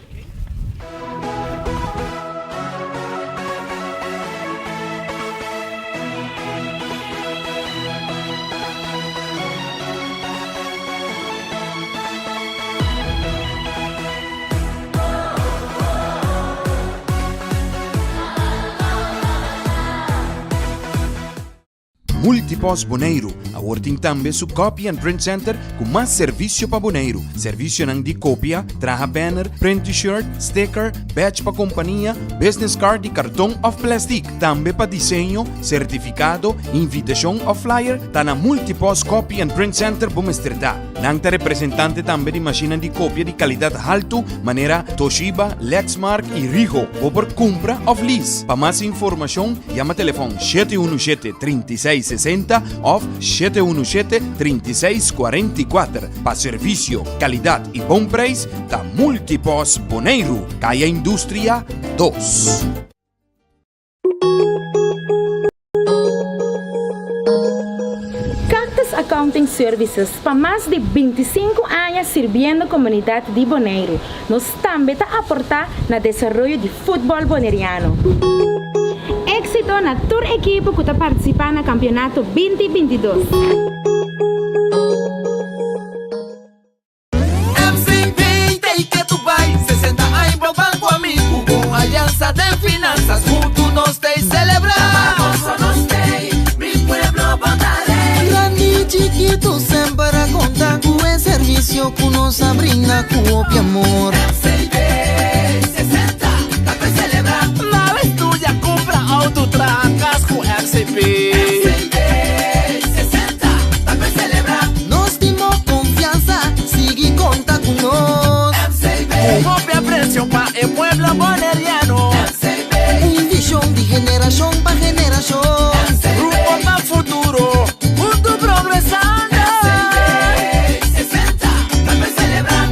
C: Multipos Boneiro, awarting tambe su Copy and Print Center com mais serviço para Boneiro. Serviço nang de cópia, traha banner, print t-shirt, sticker, badge para companhia, business card e cartão of plastic. Tambe para desenho, certificado, invitação ou flyer, tá na Multipos Copy and Print Center Bumesterdá. Nang ta representante tambe de máquina de cópia de qualidade alto, maneira Toshiba, Lexmark e Ricoh, ou por compra ou lease. Para mais informação, chama telefone 717-3660 ou 717-3644. Para serviço, qualidade e bom preço, da Multipos Boneiro, Caia Indústria 2.
D: Accounting Services, para mais de 25 anos servindo a comunidade de Bonaire. Nós também está a aportar no desenvolvimento de futebol boneriano. Éxito na toda a equipe que está participando no campeonato 2022.
E: Aliança de finanças, juntos nós tem celebrar. Nós tem, mi pueblo votaré.
F: Grande chiquito sempre a contar com o serviço que nos brinda com o amor.
E: MCB 60, dá pra celebrar. Na estúdia compra auto tracas com MCB. MCB 60, dá pra celebrar.
F: Nós temos confiança, sigue conta com nós.
E: MCB, copia preço para o pueblo boneriano.
F: Visão de geração para geração.
E: Rumo para futuro, junto progresando. 60, dá pra celebrar.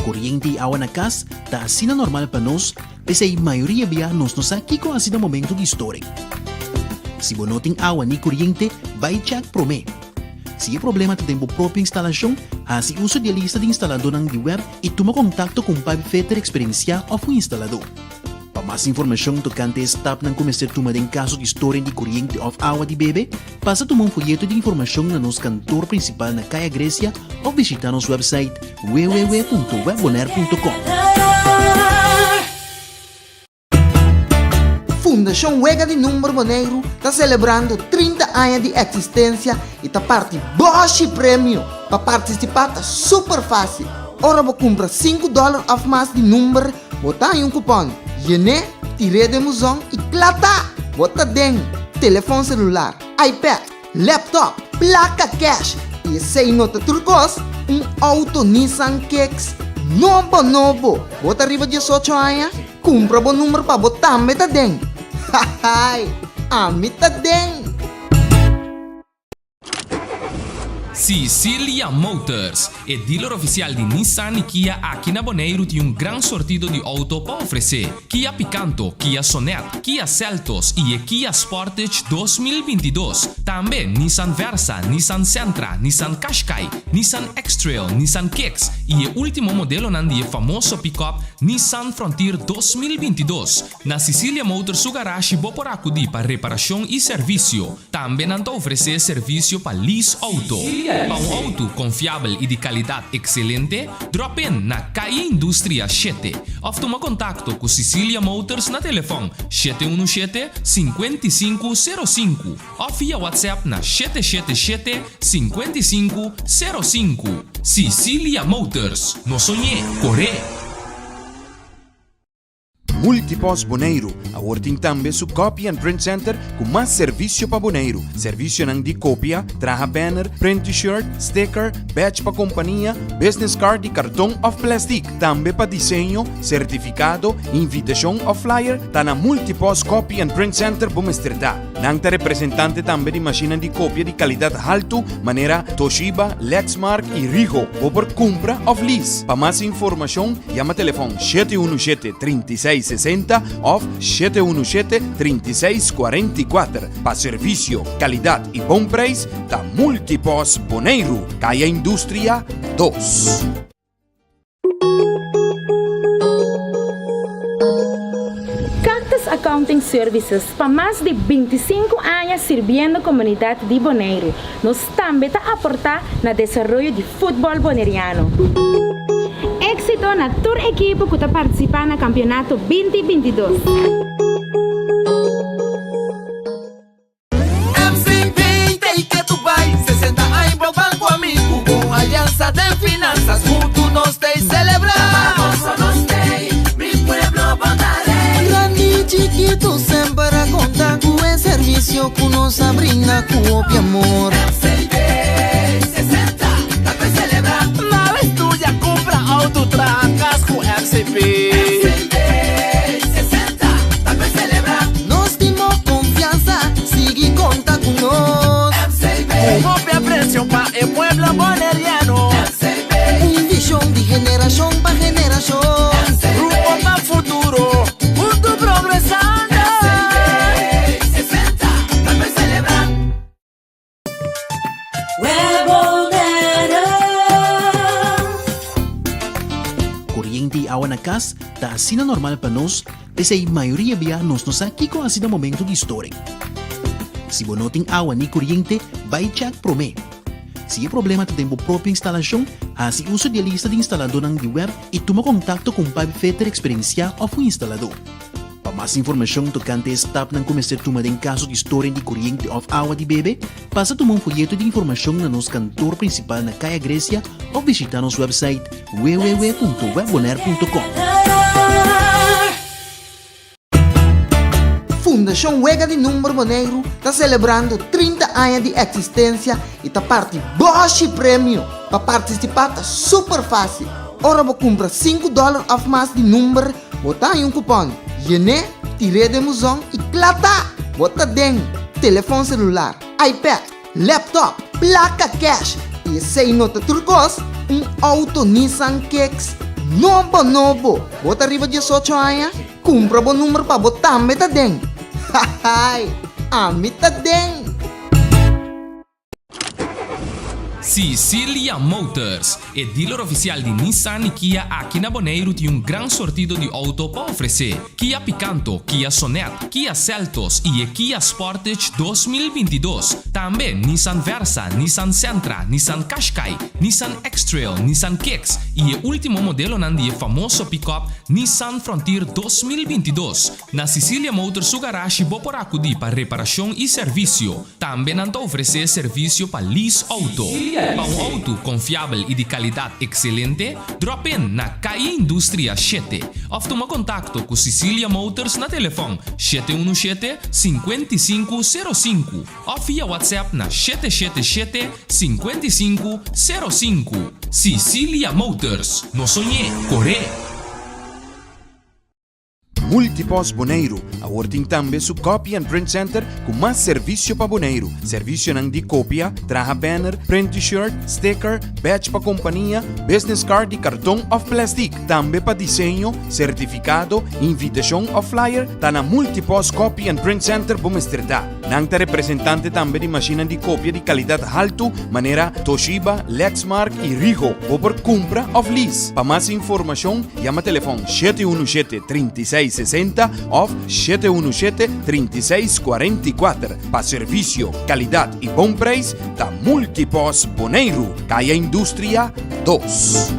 G: Corriente e água na casa está assim normal para nós, pese a maioria de nós aqui com assim no momento de história. Se você não tem água nem corriente, vai check promê. Se é problema de tempo própria instalação, assim uso de lista de instalador na web e toma contato com o Pipe Fitter experienciado ou um instalador. Para mais informação tocante a etapa não começar a tomar em caso de história de corriente ou água de bebê, passa a tomar folheto de informação na nosso cantor principal na Caia Grécia ou visitar nosso website www.webbonaire.com.
F: Fundação Wega de Número Bonaire está celebrando 30 anos de existência e está parte Bosch Prêmio. Para participar está super fácil. Ora você compra $5 a mais de número, botar em cupom Yene, tire de musão e plata. Bota dentro telefone celular, iPad, laptop, placa cash e sem nota turcos, auto Nissan Kicks novo. Bota arriba 18 anos, compra o número para botar meta dentro. Hahay, amita dentro.
H: Sicilia Motors, é dealer oficial de Nissan e Kia aqui na Bonaire tem grande sortido de auto para oferecer. Kia Picanto, Kia Sonet, Kia Seltos e Kia Sportage 2022. Também Nissan Versa, Nissan Sentra, Nissan Qashqai, Nissan X-Trail, Nissan Kicks e o último modelo de famoso pick-up Nissan Frontier 2022. Na Sicilia Motors, o garagem por acudir para reparação e serviço. Também não oferecer serviço para lease auto. Para um auto confiável e de qualidade excelente, drop in na Caia Indústria 7. Ou toma contato com Sicilia Motors na telefone 717-5505 ou via WhatsApp na 777-5505. Sicilia Motors, no sonhé, corre!
C: Multipos Bonaire, awarting tambe su Copy and Print Center com mais serviço para Bonaire. Serviço nang di copia, traha banner, print t-shirt, sticker, badge para companhia, business card e cartão of plastic. Tambe para desenho, certificado, invitação ou flyer, tá na Multipos Copy and Print Center Bumesterdá. Nang ta representante tambe di máquina de cópia de qualidade alto, maneira Toshiba, Lexmark e Ricoh, por compra of lease. Para mais informação, chama telefone 717-3660 ou 717-3644. Para serviço, qualidade e bom preço, da Multipos Bonaire, Caia Indústria 2.
D: Accounting Services, para mais de 25 anos servindo a comunidade de Bonaire. Nós também está a aportar no desenvolvimento de futebol boneriano. Éxito na toda a equipe que está participando no campeonato 2022.
E: MCB, tem que tu vai 60 anos pro banco amigo. Com aliança de finanças, juntos nós tem celebrar. Nós tem, mi pueblo votaré.
F: Chiquito sempre a contar com o serviço que nos brinda com o amor.
E: MCB 60, dá pra celebrar. Na estúdia compra auto tracas com MCB. MCB 60, dá pra celebrar.
F: Nós temos confiança, sigue conta com nós.
E: MCB, copia preço para o pueblo boneriano. MCB,
F: visão de geração para geração.
E: Rumo para futuro, junto progresando.
G: casa tá assim na normal para nós, mas a maioria biyanos nos aqui com assim no momento histórico. Se você não tem água nem corrente, vai check prome. Se o problema tem a própria instalação, assim uso de lista de instalador na web e toma contato com o Pipe Fitter Experiencia ou o instalador. Para mais informação tocante a step ng começar a tomar em caso de história de corrente ou água de bebê, passa a tomar folheto de informação na nosso cantor principal na Caia Grécia ou visitar nosso website www.webbonaire.com.
F: Fundação Wega de Número Boneiro está celebrando 30 anos de existência e está parte Bosch Prêmio. Para participar está super fácil. Ora vou comprar $5 off mais de número, botar em cupom. Yene, tire de musão e plata. Bota dentro, telefone celular, iPad, laptop, placa cash e sem nota turcos, auto Nissan Kicks novo. Bota arriba 18 anos, compra o número para botar meta dentro. Haha, a meta dentro.
H: Sicilia Motors, o dealer oficial de Nissan e Kia aqui na Bonaire tem gran sortido de auto para oferecer. Kia Picanto, Kia Sonet, Kia Seltos e Kia Sportage 2022. Também Nissan Versa, Nissan Sentra, Nissan Qashqai, Nissan X-Trail, Nissan Kicks e o último modelo nandi famoso pick-up Nissan Frontier 2022. Na Sicilia Motors su garage bo por acudi para reparação e serviço. Também nanta oferecer serviço para lease auto. Para auto confiável e de qualidade excelente, drop in na Caia Indústria 7. Ou toma contato com Sicilia Motors na telefone 717-5505 ou via WhatsApp na 777-5505. Sicilia Motors, no sonhé, corre!
C: Multipos Bonaire, a working tambe su Copy and Print Center com mais serviço para Bonaire. Serviço nang di copia, traha banner, print t-shirt, sticker, badge para companhia, business card e cartão of plastic. Tambe para desenho, certificado, invitação ou flyer, tá na Multipos Copy and Print Center Bomestredá. Nang ta representante tambe di macchina di copia di qualidade alto, maneira Toshiba, Lexmark e Ricoh, ou por compra of lease. Para mais informação, chama telefone 717-3660 ou 717-3644. Para serviço, qualidade e bom preço, da Multipos Bonaire, Caia Indústria 2.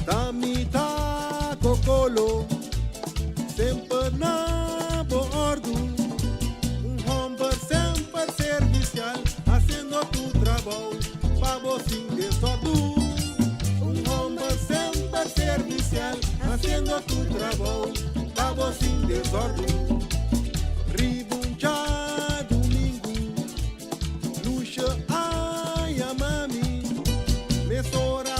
I: Tamita Cocolo, sempre na bordo. Homem sempre servicial, fazendo tu trabalho, para você de sordo. Homem sempre servicial, fazendo tu trabalho, para você de sordo. Ribuncha domingo, luxa ai a mami, mesora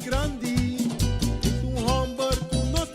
I: grandi, tu homber tu no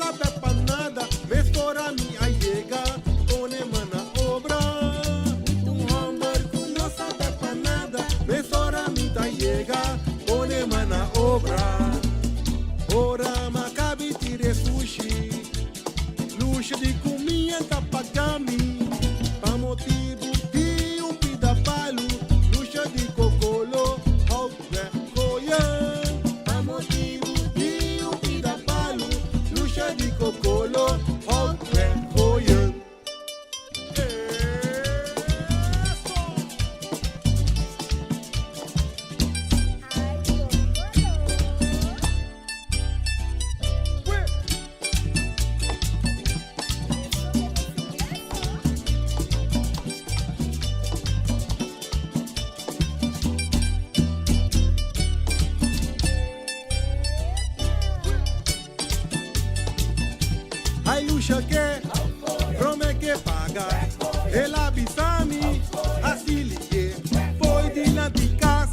I: pagar. Ela bisami, asilie, foi de naticas,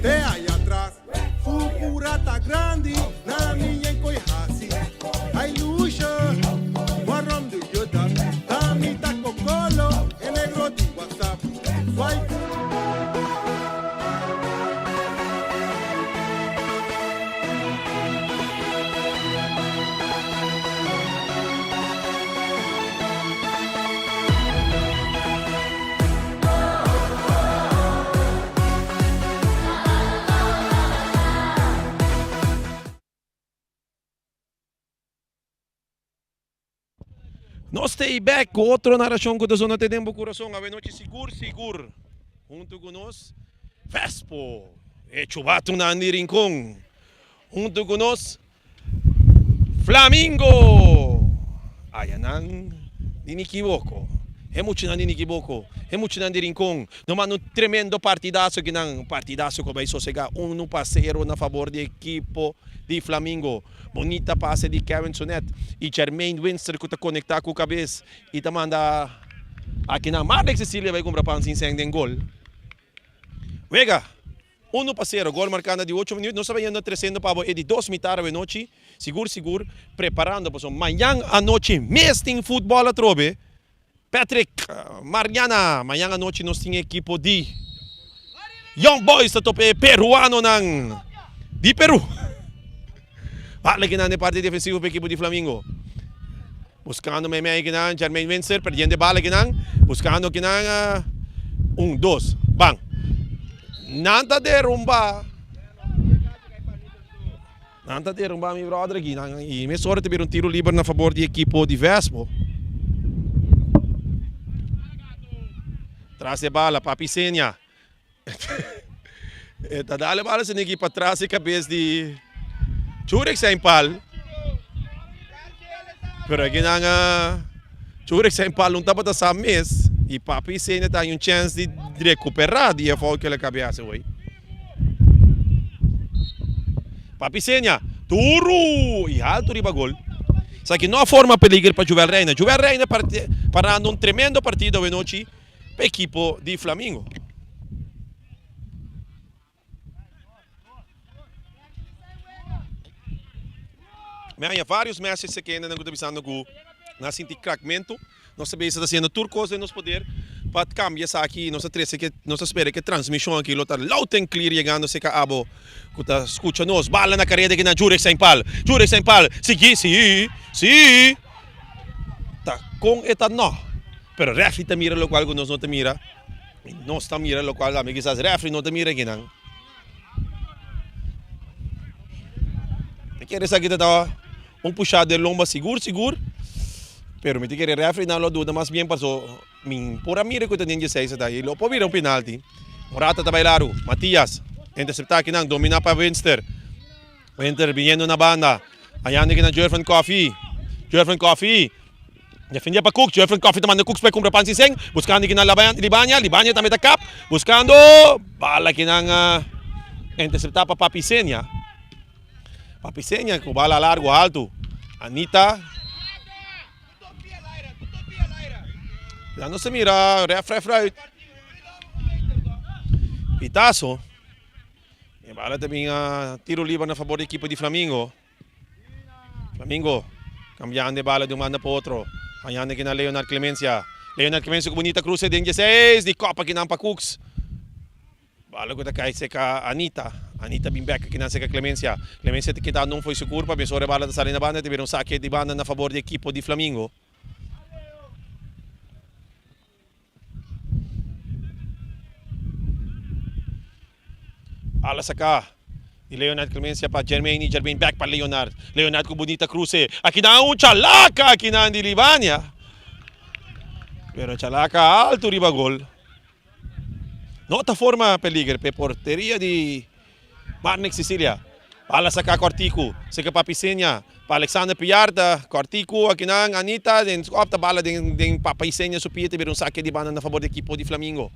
I: te aí atrás. Fukura tá grande, na minha encoihasi. Ai luxa, guarrom do yoda, tami tá cocolo, e negro de WhatsApp. Vai.
A: Nós stay back com outra narração que nós não temos coração. A noite seguro. Junto com nós, Vespo. E chubato na Andy Rincón. Junto com nós, Flamingo. Ayan iniquivoco. É muito iniquivoco. É muito Andy Rincón. Numa tremendo partidaço que não partidaço que vai sossegar 1-0 na favor do equipo de Flamingo. Bonita passe de Kevin Sonet e Jermaine Winster que está conectado com a cabeça e tá manda aqui na Marley Cecília vai comprar pansin sem den gol. Vega 1-0, gol marcado de 8 minutos. Nós estamos 300 para de 2 mitad da noite, seguro, preparando para amanhã à noite, mês tem futebol a trobe. Patrick, Mariana, amanhã à noite nós temos equipo de Young Boys, tá tope peruano de Peru. Bala que na parte defensiva para equipo de Flamingo. Buscando may que na Jermaine Winster, perdendo bala que na, buscando que na 1-2, bang. Nanta derrumba mi brother aqui. E me sorte per tiro livre na favor de equipo de Vespo. Traz a bala, Papi Senha. Tá dando a bala se ninguém para trás e cabeça de Jurek sa impal. Pero ginanga Jurek sa impal não tava sa mes e Papi Senha tem chance de recuperar de a que ele cabeça hoje. Papi Senha, duro e alto riba gol. Sa que não forma peligro para Juvel Reina. Juvel Reina parando tremendo partido hoje noite para equipo de Flamingo. Mas há vários mestres que ainda não estão pensando que nós sentimos craquemento, nós sabemos que está sendo tudo coisa de nosso poder para cambiar isso aqui, nós espera que a transmissão aqui está loud and clear chegando se a abo que está escutando nós, bala na carreira que na Jurek Saint-Paul, sim, tá com eta não, pero refri está mira lo qual nós não está mira, nós está mira lo qual amigos as refri não está mira aqui não, quer dizer que está puxado de lomba seguro, pero me te quer refri não lo duda mas bem passou, por a mira que está dentro de 6 daí, lo pode virar penalti, Morata está bailando, Matias interceptar aqui não, domina para Winster vindo na banda, ayando aqui na Jurgen Coffee, defendia para Cook, Jurgen Coffee também Cook para comprar pansiseng, buscando aqui na Libanya também está cap, buscando, bala aqui na interceptar para Papi Senha, com bala largo, alto. Anita. Já não se mira, refre. Pitazo. E bala também tiro livre na favor da equipe de Flamingo. Cambiando de bala de um lado para outro. Ayan aqui na Leonard Clemencia com bonita cruz de 16, de Copa aqui na Cooks. Bala ko kay seka Anita Bimbek aqui na seka Clemencia te kita não foi seguro para pensar bala da salina banda tiveram saque de banda na favor do equipo de Flamingo. Ala saka de Leonard Clemencia para Jermaine back para Leonard com bonita cruz aqui na Chalaka aqui na Libanya pero Chalaka alto riba gol. Nota forma peligro per porteria di Marley Cecília. Bala sa Cortico, sa Papi Senha, para Alexander Piarda, Cortico, aqui na Anita, den opta bala den Papi Senha supia tiver saque de banda na favor do equipo de Flamingo.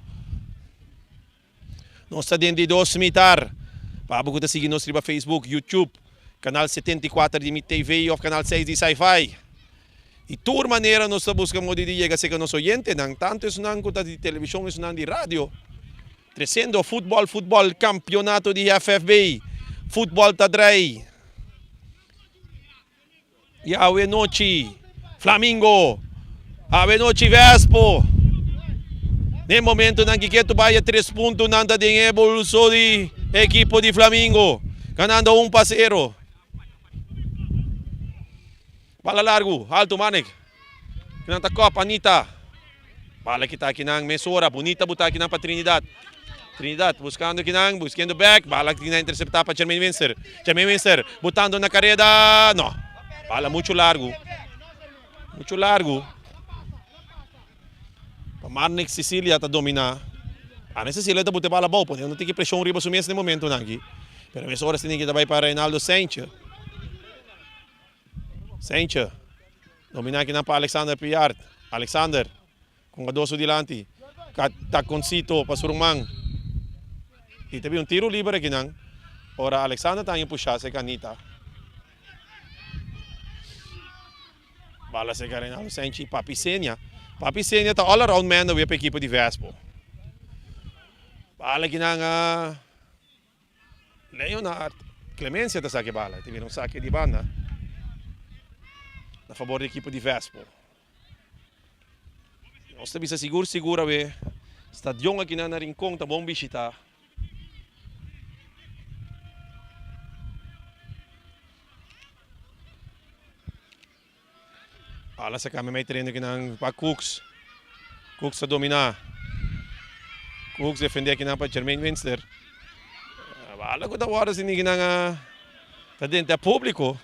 A: Nós está dentro de 2 mitar. Para você seguir nos no Facebook, YouTube, canal 74 de MIT TV ou canal 6 de Sci-Fi. E tour maneira nós buscamos de chegar a nosso oyente, não tanto isso não quanto de televisão, isso não de rádio. Trazendo futebol, campeonato de FFB, futebol tadrei. E a noite, Flamengo, a noite Vespo. No momento não que tu vai a 3 pontos, não está em bolso de equipo de Flamengo, ganhando 1-0. Bala largo, alto manik. Kinanta Copa, Anita. Bala kita kinang Mesora, bonita buta kinang pa Trinidad. Trinidad, buscando back. Bala kinang interceptar pa Jermaine Winster. Jermaine Winster, botando na carrera. No. Bala muito largo. Muito largo. Pamarnik Sicilia ta domina. Ana Sicilia ta bote bala bom, não tem que pressão riba sumias nesse momento naqui. Pero Mesora tem que dar para Reinaldo Sanchez. Sanchez, domina aqui para Alexander Piart. Alexander, com Gadoso dilante. Taconcito para Surumang. E teve tiro livre aqui não. Ora Alexander está em puxar se canita. Bala se Reinaldo Sanchez, Papi Senia. Papi Senia está all around man da para a equipe de Vespo. Bala aqui não. Leonard, Clemência está saque bala. Teve saque de banda. A favor da equipe de Vespo. Nós temos seguro o estadião aqui na Rincón, tá bom visitar. Ala sa kami may treino aqui para Cooks. Cooks a dominar. Cooks defender aqui para Jermaine Winster. Ala ko da horas hindi na tá dentro do público.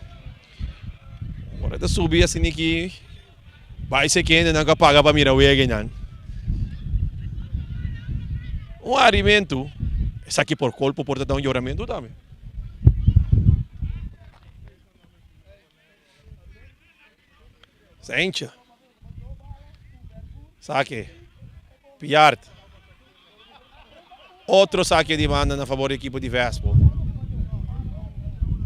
A: Ora da subir assim que vai ser quem não paga para mirar o ganhar. Alimento, essa aqui por corpo pode dar juramento também. Sanchez. Saque. Piart. Outro saque de banda na favor da equipe de Vespo.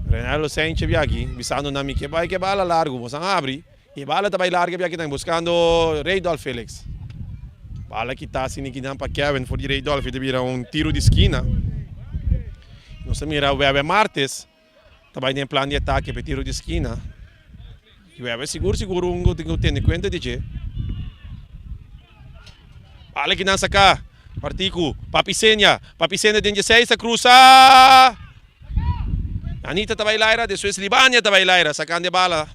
A: Reinaldo Sanchez aqui, visando na minha que bala largo, mas abre e bala também larga aqui, buscando Reydolf Felix. Bala que está assim aqui para Kevin, for de Reydolf, ele vira tiro de esquina. Nós mira o Weber Martes, também tem plano de ataque para tiro de esquina. E o Weber seguro tem conta de que. Bala que não saca, Partico, Papi Senia tem 16 a cruzar. Anita Tabailaira, depois Libania Tabailaira, sacando de bala.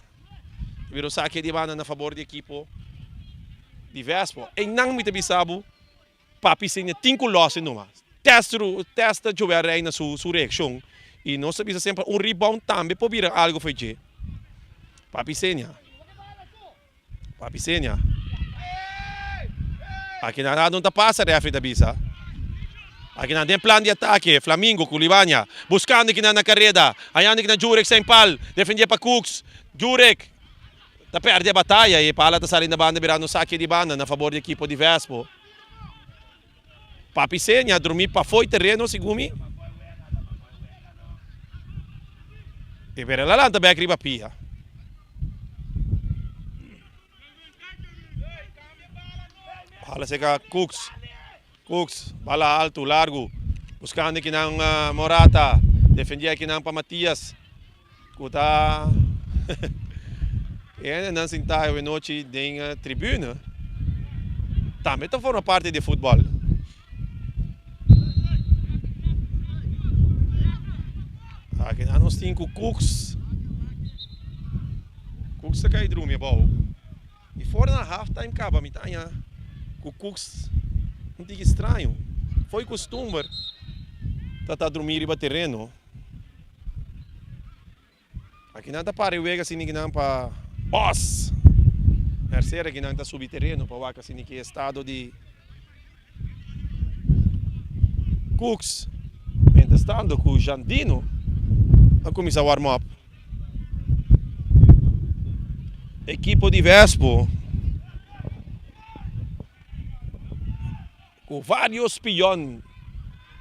A: Virou saque de banda na favor do equipo de Vespo. E não me bisabo, Papi Senia 5 losses numa. Testa Joel Reina sua reação. E nós sabemos sempre rebound também para virar algo foi de. Papi Senia. Aqui na nada não está passa refri da bisa. Aqui não tem plano de ataque, Flamengo com Libania, buscando aqui na carreira, ayando aqui na Jurek sem pal, defender para Cooks, Jurek, tá perde a batalha e pala tá saindo da banda, virando saque de banda na favor da equipe de Vespo. Papi Senia, dormir para foi terreno, segumi. E per la lanta back riba pia. Hala seca Cooks, bala alto, largo, buscando aqui ng Morata, defendia aqui ng Matias. Kuta, e não sentaram a noite na tribuna. Também está forma parte de futebol. Aqui nós temos Cooks. Cooks está caído dormir bom. E fora na halftime acaba, me tá com Cooks. Não diga estranho. Foi costume tá dormir e terreno. Aqui não tá para o ega assim que não para boss. Terceira que não tá subir terreno para o assim que é estado de Cooks. Estando com o Jandino a começar a warm up. Equipe de Vespo. Com vários pion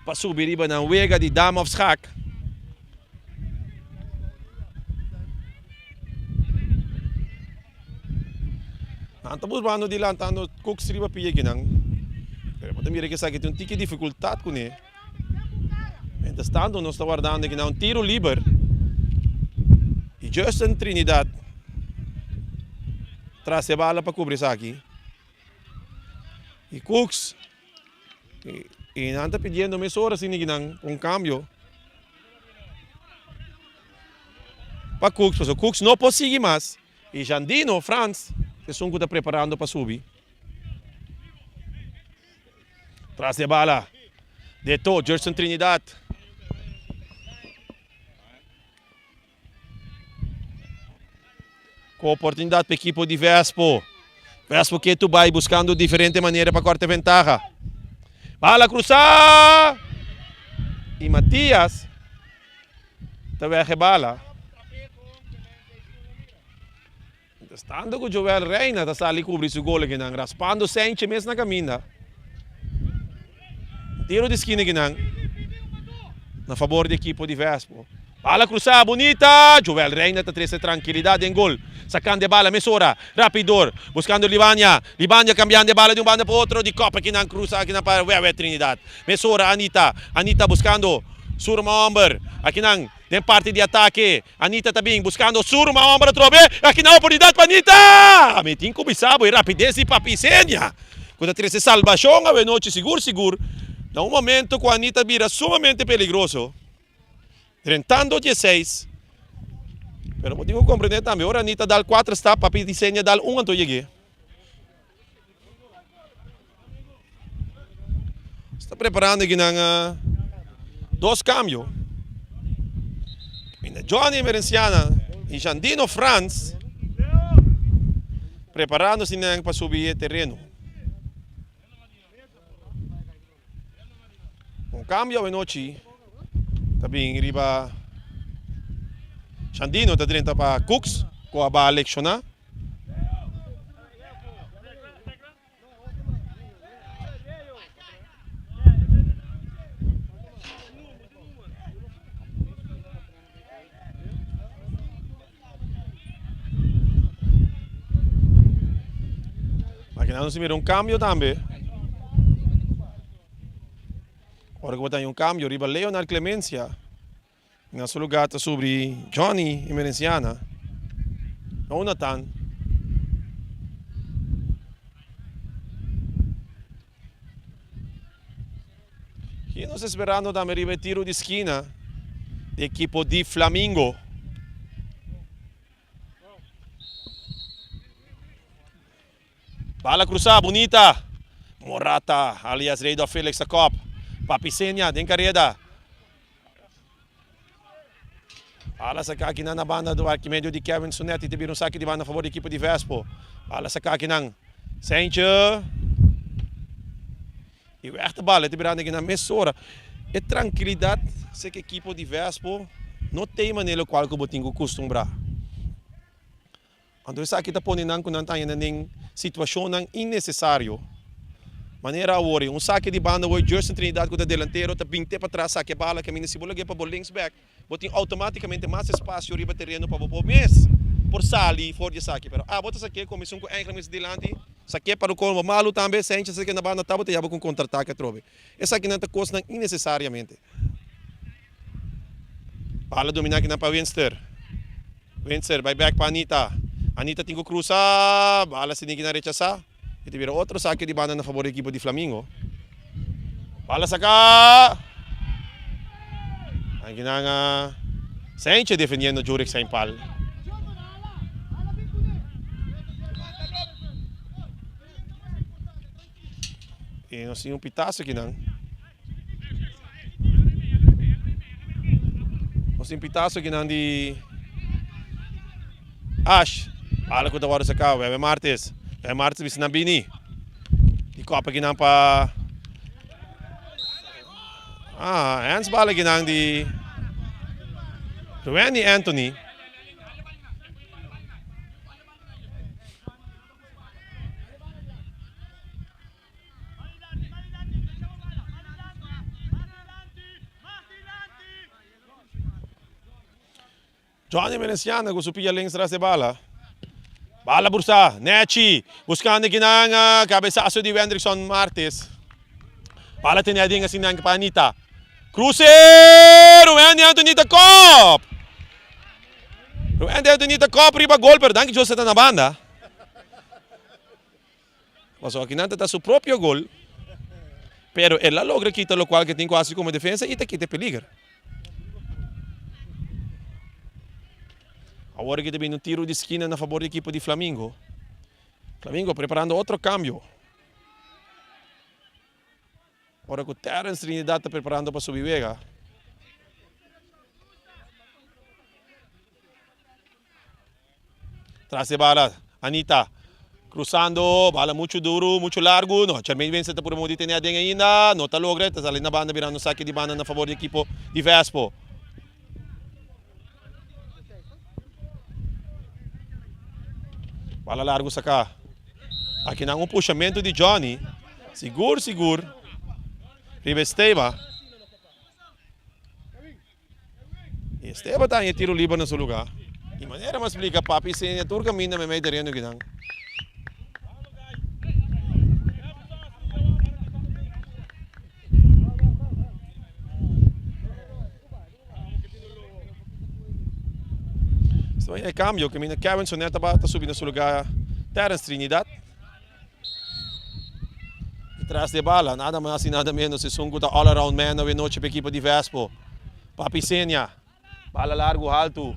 A: para subir iba ng wega de Dam of Schak. Tapos ba ano dilantando Cooks riba piye ginang. Pero pati mira que sa que tem um tique dificuldade com ele. Mientras tanto, nós está guardando aqui um tiro livre. E Justin Trinidad traz a bala para cobrir isso aqui. E Cooks e não está pedindo mais horas um cambio para Cooks. Porque Cooks não pode seguir mais. E Jandino, Franz, que são que está preparando para subir. Traz a bala. Deto, Justin Trinidad. Com oportunidade para a equipe de Vespo. Vespo que tu vai buscando diferente maneira para cortar ventaja. Bala cruzar! E Matias também rebala. Estando com o Joel Reina, está ali cobrir seu gol, raspando centímetros na caminha. Tiro de esquina na favor da equipe de Vespo. Bala cruzada, bonita! Joel Reina está trazendo tranquilidade em gol. Sacando a bala, Mesora, rapidor, buscando Libania. Libania cambiando a bala de um banda para outro, de copa que não cruza, aqui não para Wewe Trinidad. Mesora, Anita buscando Surma Omber, aqui não, tem parte de ataque. Anita também buscando Surma Omber, trobe, aqui não, oportunidade para Anita! Metin com Bissabo e rapidez e Papisenha. Quando traz a salvação, a noite seguro. Num momento que a Anita vira sumamente perigoso. 30-16. Pero mo digo compreender também, ora Anita dal 4 está, papi desenha dal 1 anto llegue. Está preparando aqui ng 2 cambios. Johnny Merenciana e Jandino Franz preparando-se para subir o terreno. Um cambio à noite. Também riba Jandino está dentro para Cooks, com a bala leccionar. Mas que não se mira cambio também. Ora que botar cambio, riba Leonard Clemencia. Na seu lugar está sobre Johnny e Merenciana. Jonathan. E nós esperando também riba tiro de esquina da equipe de Flamengo. Bala cruzada, bonita. Morata, alias Rei do Felix Cop. Papisenha, den carrera. Bala sa kaki na banda do Arquimedio de Kevin Sonetti, tibir um saque de banda a favor da equipe de Vespo. Bala sa kaki ng Sanchez. E o echte bala, tibirando aqui na Mesora. E tranquilidade, se que a equipe de Vespo não tem maneira qual que o botinho costuma. Então, isso aqui está pondo com uma situação innecessária. Maneira a hora, saque de banda, o Justin Trinidad com o delantero, está 20 para trás, saque a bala, caminha se bola para o links back, botem automaticamente mais espaço riba terreno para o mês, por sali, fora de saque. Pero, bota saque, comissão com mais delante, saque para o colmo malo também, sente saque na banda, tá, bota já com contra-ataque, trobe. Essa aqui não está costa innecessariamente. Bala dominar aqui na para Winster. Winster, vai back para Anita. Anita tem que cruzar, bala se ninguém na rechazar. E tiver outro saque de banda na favor da equipe de Flamengo. Bala saca! Aqui na Sanchez defendendo Jurek Saint-Pal. E nós temos pitaço aqui não. Nós temos pitaço aqui não de Ash. Bala ko tawaro sa ka, Wewe Martes. Wewe Martes bis nabini. Di copa ginang pa. Hands bala ginang di Rueni Anthony. Johnny Merenciana gustupia links tras de bala. Bala bursa, Nechi. Buscando ginang cabeçaço de Wendrickson Martes. Bala tinading assim ng Panita. Cruzeiro! Ruendi Anthony da Cop! Ruendi Anthony da Cop, riba gol, pero danke Jose na banda. Pasó aqui nanta tá seu próprio gol. Pero ela logra quitar lo qual que tem quase como defesa e te quita peligro. Agora que teve um tiro de esquina na favor da equipe de Flamengo. Flamengo preparando outro cambio. Agora que o Terence Trinidad está preparando para subir Vega. Tras de bala, Anita. Cruzando, bala muito duro, muito largo. No, Charmaine Vincent por mo ditenha ding ainda. Não tá logra, tá salindo na banda virando saque de banda na favor da equipe de Vespo. Bala largo sa cá. Aqui na puxamento de Johnny. Seguro. Riba Esteva. Esteva está em tiro livre no seu lugar. De maneira mais explica, papi, se a turca mina me meio terreno que não. Então é cambio, que mina Kevin Soneta está subindo no seu lugar. Terence Trinidad. Tras de bala, nada mais e nada menos. Se Sungo está all-around man na noite para a equipe de Vespo. Papi Senya. Bala largo, alto.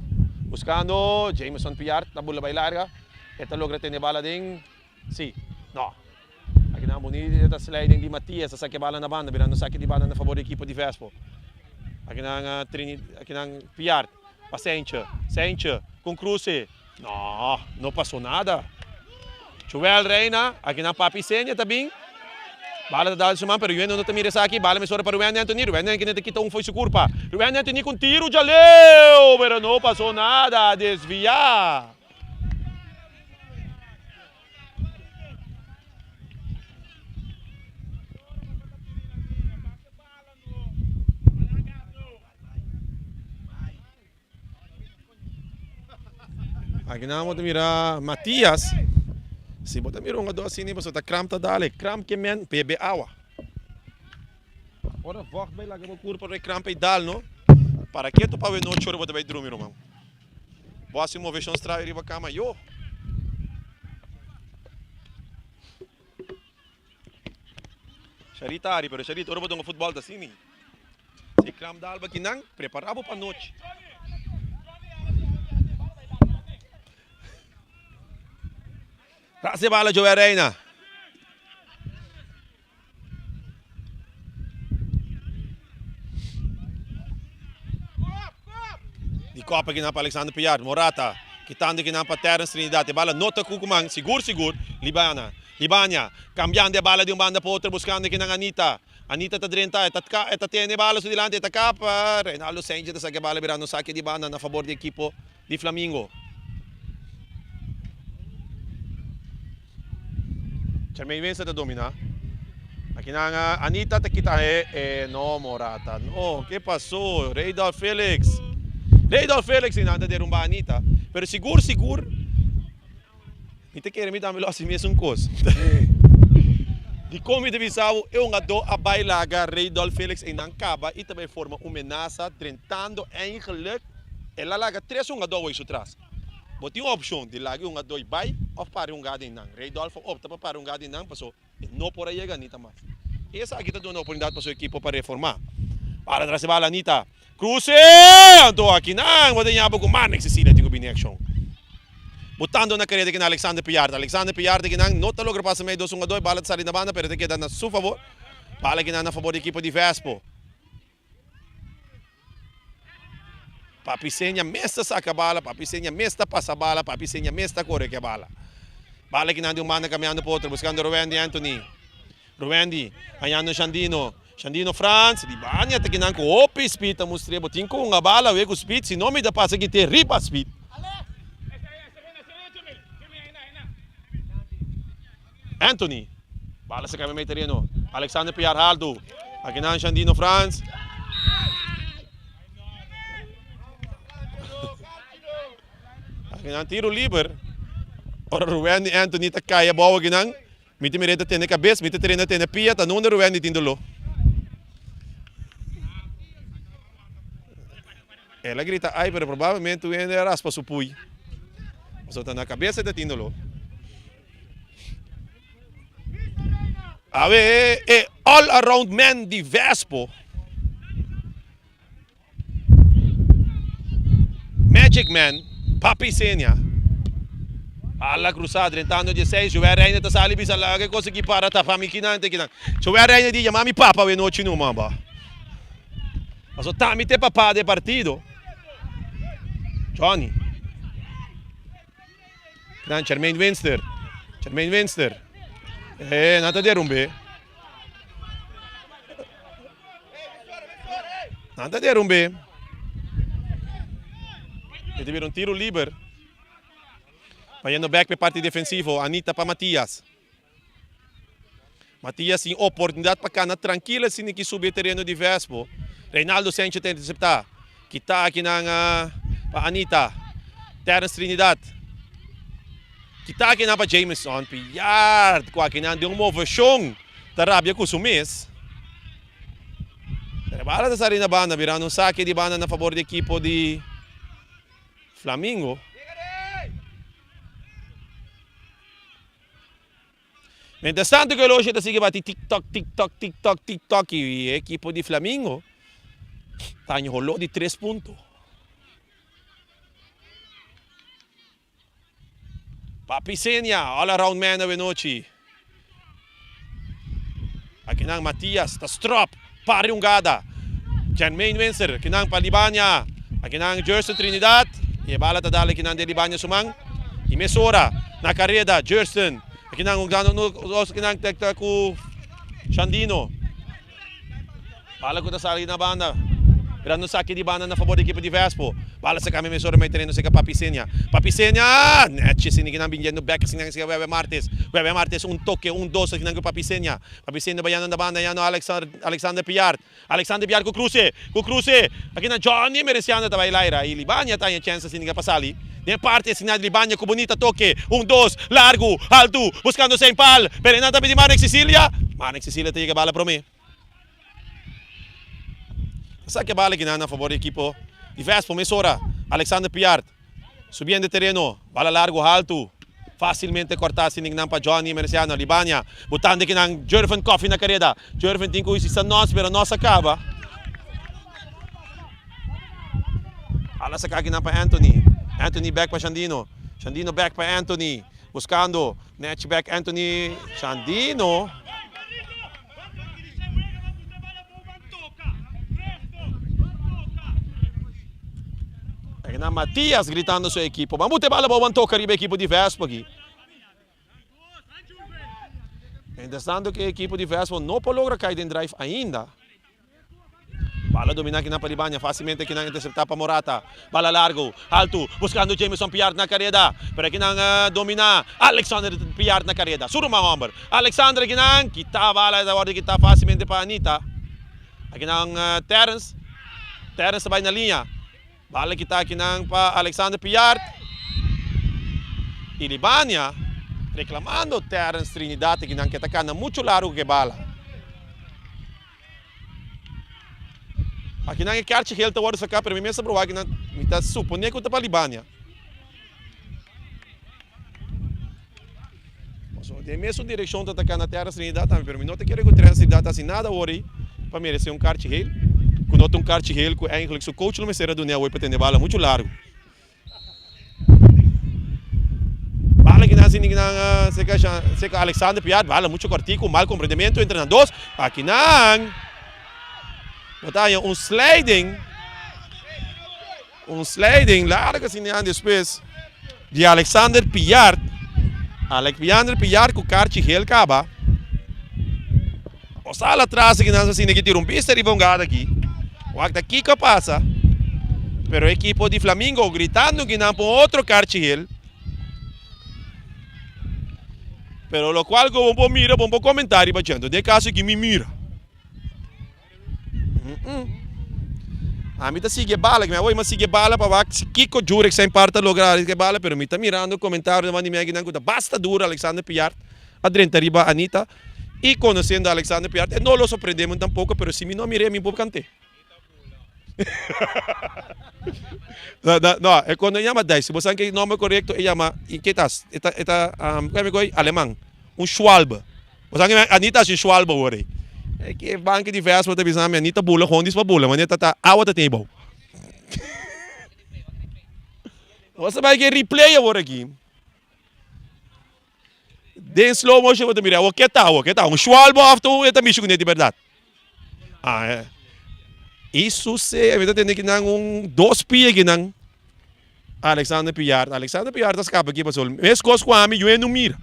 A: Buscando Jameson Piart, na bola vai larga. Esta logra ter bala din. Si. No. Aqui na bonita sliding de Matias, sa bala na banda, virando saque de banda na favor da equipe de Vespo. Aqui na Piart. Paciente. Sente. Com Cruze. No, não passou nada. Joel Reina, aqui na Papi Senya também. Bala dal suman, pero yun não tamira sa aqui. Bala me sobra para Ruendi Anthony. Ruendi Anthony kita foi su curpa. Ruendi Anthony com tiro de leu, pero não passou nada. Desviar. Aqui na mo tamira Matias. Se botar miro nga do assim, você tá cramp tá dale, cramp que men PB awa. Ora vocht bij lage mo curpa re cramp e dal no. Para que tu pa no choro botar bij drumiro mam. Boa se mover strai riba cama yo. Charita ari, pero Charita ora botar no futebol da sini. Se cramp dal ba kinang preparabo pa noite. Tras de bala, Joel Reina. Di copa aqui na para Alexander Piart. Morata. Quitando aqui na para Terence Trinidad. De bala, nota Kukuman. Seguro. Libanya. Cambiando a bala de banda para outra. Buscando aqui na Anita. Anita está dentro. Está tendo bala dilante. Está capa. Reinaldo Sanchez está bala virando saque de banda na favor do equipo de Flamengo. Charmaine Vincent a dominar. Aqui na Anita te quita no Morata. No, que passou? Reidal Felix. Reidal Felix ainda derrubar a Anita. Pero seguro. Não te quero me dar melhor assim mesmo coisa. De como de visão eu ando a bailaga Reidal Felix ainda acaba e também forma uma ameaça tentando eigenlijk ela laga 3 2 isso atrás. Mas tem uma opção de lagi um a dois vai ou para um gado não. Reidolfo opta para um gado não, passou. Não por aí chegar Anita mais. Essa aqui está dando uma oportunidade para sua equipe para reformar. Para trás de bala Anita. Cruze! Então aqui não, mas tem algo com mais necessidade de uma action. Botando na carreira aqui na Alexander Piart. Alexander Piart aqui não está logo passa meio 2 2 bala de sair na banda, pero te queda na seu favor. Bala aqui na favor da equipe de Vespo. Papi Senya mesta saca bala, Papi Senya mesta passa bala, Papi Senya mesta corre que bala. Bala que não deu manda caminhando por outro, buscando Ruendi Anthony. Ruendi, ganhando Xandino. Xandino Franz, di banha te kinan ko opi speed a mostrebo. Tinko nga bala, wego speed, si nome da passa que te ripa speed. Anthony, bala sa kami may terreno. Alexander Piar Haldo. Aqui na Xandino Franz. Aqui na tiro liber. Ora Ruben e Anthony ta kaya bawa ginang. Miti mereta tene cabeça, miti treina tene pia, ta não Ruben ni tindolo. Ela grita ai, pero provavelmente o ende raspa su pui. Só tá na cabeça da tindolo. Ave e all around man di Vespo. Magic Man, Papi Senia. Alla cruzada, tentando 16, Joel Reina ta sali bisa la che cosa che para ta fami kinante kinang. Joel Reina di mami papa we noci no mamba. Aso tamite papà de partido. Johnny. Dan Charmaine Winster. Charmaine Winster. Nata derumbe. Nata derumbe. E teve um tiro livre. Vayendo back para parte defensivo, Anita para Matias. Matias tem oportunidade para cana tranquila se nem que subir terreno de Vespo. Reinaldo Sánchez tem interceptar. Kita aqui na para Anita. Terence Trinidad. Kita aqui na para Jameson. Piard. Com aqui na de moversão. Tarabia com sumis. Bala da sarina banda, virando saque de banda na favor da equipe de Flamengo. Mentre tanto che lo si batti TikTok e equipe di Flamengo tanno rollo di 3 punti. Papi Senia, all around man of Venoci. Aqui nang Matias, ta strop, pari ungada. Jermaine Winster, aqui nang Palibanya. Aqui nang Jerson Trinidad. E bala ta dale aqui nang Delibanya sumang. E Mesora, na carrera, Jerson. Aqui nang aqui nang tekta ku Shandino. Bala ko ta sali na banda. Grande saque di banda na favor da equipe de Vespo. Bala sa kami Mesora may terreno sa Papi Senia. Papi Senia! Netche siniginang binjendo back sinang si Webe Martes. Webe Martes un toque, un dos sinang ko Papi Senia. Papi Senia bayan na banda yan Alexander Piard. Alexander Piard ku Cruze. Ku Cruze. Aqui na Johnny mereciando ta bailaira. E Libanya ta yung chance siniga pasali. Nel parte sinal Libanya ku bonita toque. Un dos, largo, alto, buscando sa impal. Pero nata di Marek Sicilia. Marek Sicilia tiga bala pro me. Sa que bala ginana a favor do equipo de Vespo, Mesora, Alexander Piard, subindo terreno, bala largo, alto, facilmente cortar sinignan para Johnny Merciano, Libanya, botando aqui na Jervin Coffee na carrera, Jervin tem que usar nós, pero nós acaba. Ala sa kagina para Anthony, Anthony back para Shandino, Shandino back para Anthony, buscando, net back Anthony, Shandino. Na Matias gritando sua equipe. Vamos ter bala para tocar a equipe de Vespo aqui. Interessante que a equipe de Vespo não logra cair em drive ainda. Bala domina aqui na Palibanya, facilmente aqui na interceptar para Morata. Bala largo, alto, buscando Jameson Piard na carrera. Pero aqui na domina Alexander Piard na carrera. Suruma Homber. Alexander aqui na kita bala da ordem que está facilmente para Anita. Aqui na Terence. Terence vai na linha. Bala kita aqui para Alexander Piard. E Libanya reclamando Terence Trinidad que não quer atacar muito largo que bala. Aqui não é que ele está agora sacar para mim mesmo provar que não está supondo que está para Libanya. Tem mesmo direção de atacar na Terence Trinidad também, para mim não te quero que o Terence Trinidad assim nada hoje para merecer kart heel. Quando tem kart heel, que eigenlijk o coach não me será do Neo para ter bala muito largo. Bala que nasce se que Alexander Piard, bala muito cortico, mal compreendimento entre os dois. Aqui não. Botaia sliding largo assim depois de Alexander Piard. Alexander Piard com kart heel acaba. O sala atrás que nasce assim que tira pista e vongada aqui. Waktu aqui que passa, pero a equipe de Flamengo gritando que não põe outro kart heel. Pero lo qual como um mira, um comentário bajando, de caso que me mira. A mim tá sigue bala, que mas sigue bala para vak Kiko Jurek sem parte lograr que bala, pero me tá mirando comentário de mani megi nangu basta duro Alexander Piart, adrenta riba Anita e conhecendo Alexander Piart, não lo sorprendemos tampouco, pero se me não mirei, me vou cantar. No, quando llama dai, se você que nome correto, llama e que tas, como é alemão, Schwalbe. Você que Anita é Schwalbe ore. É que banco de verso para avisar Anita bula, hondis para bula, mas tá awa tá table. Você vai que replay agora aqui. Den slow motion você mira, o que tá, Schwalbe after é também de verdade. Ah, é. Isso se, a gente tem que dois pies que não Alexander Piart tá escapa aqui pessoal. Mas coisa com a mim, eu não mira.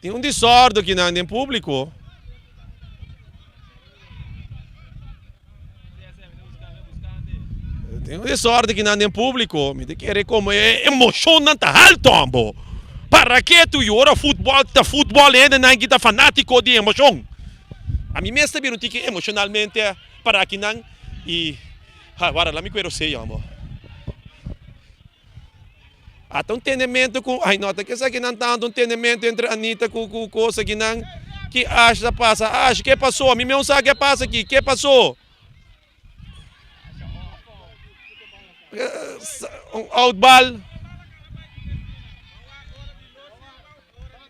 A: Tem desordem aqui no público. Tem desordem aqui no público. Me querer como é emocionante alto, ambo. Para que tu llora futebol ainda não está fanático de emoção? A mim mesmo também não tem que emocionalmente para que não e agora lá me quero ser, amor. Até entendimento com ai nota que essa que não tanto entendimento entre Anita com coisa que não que acha passa, acha que passou, a mim não sabe o que passa aqui, que passou?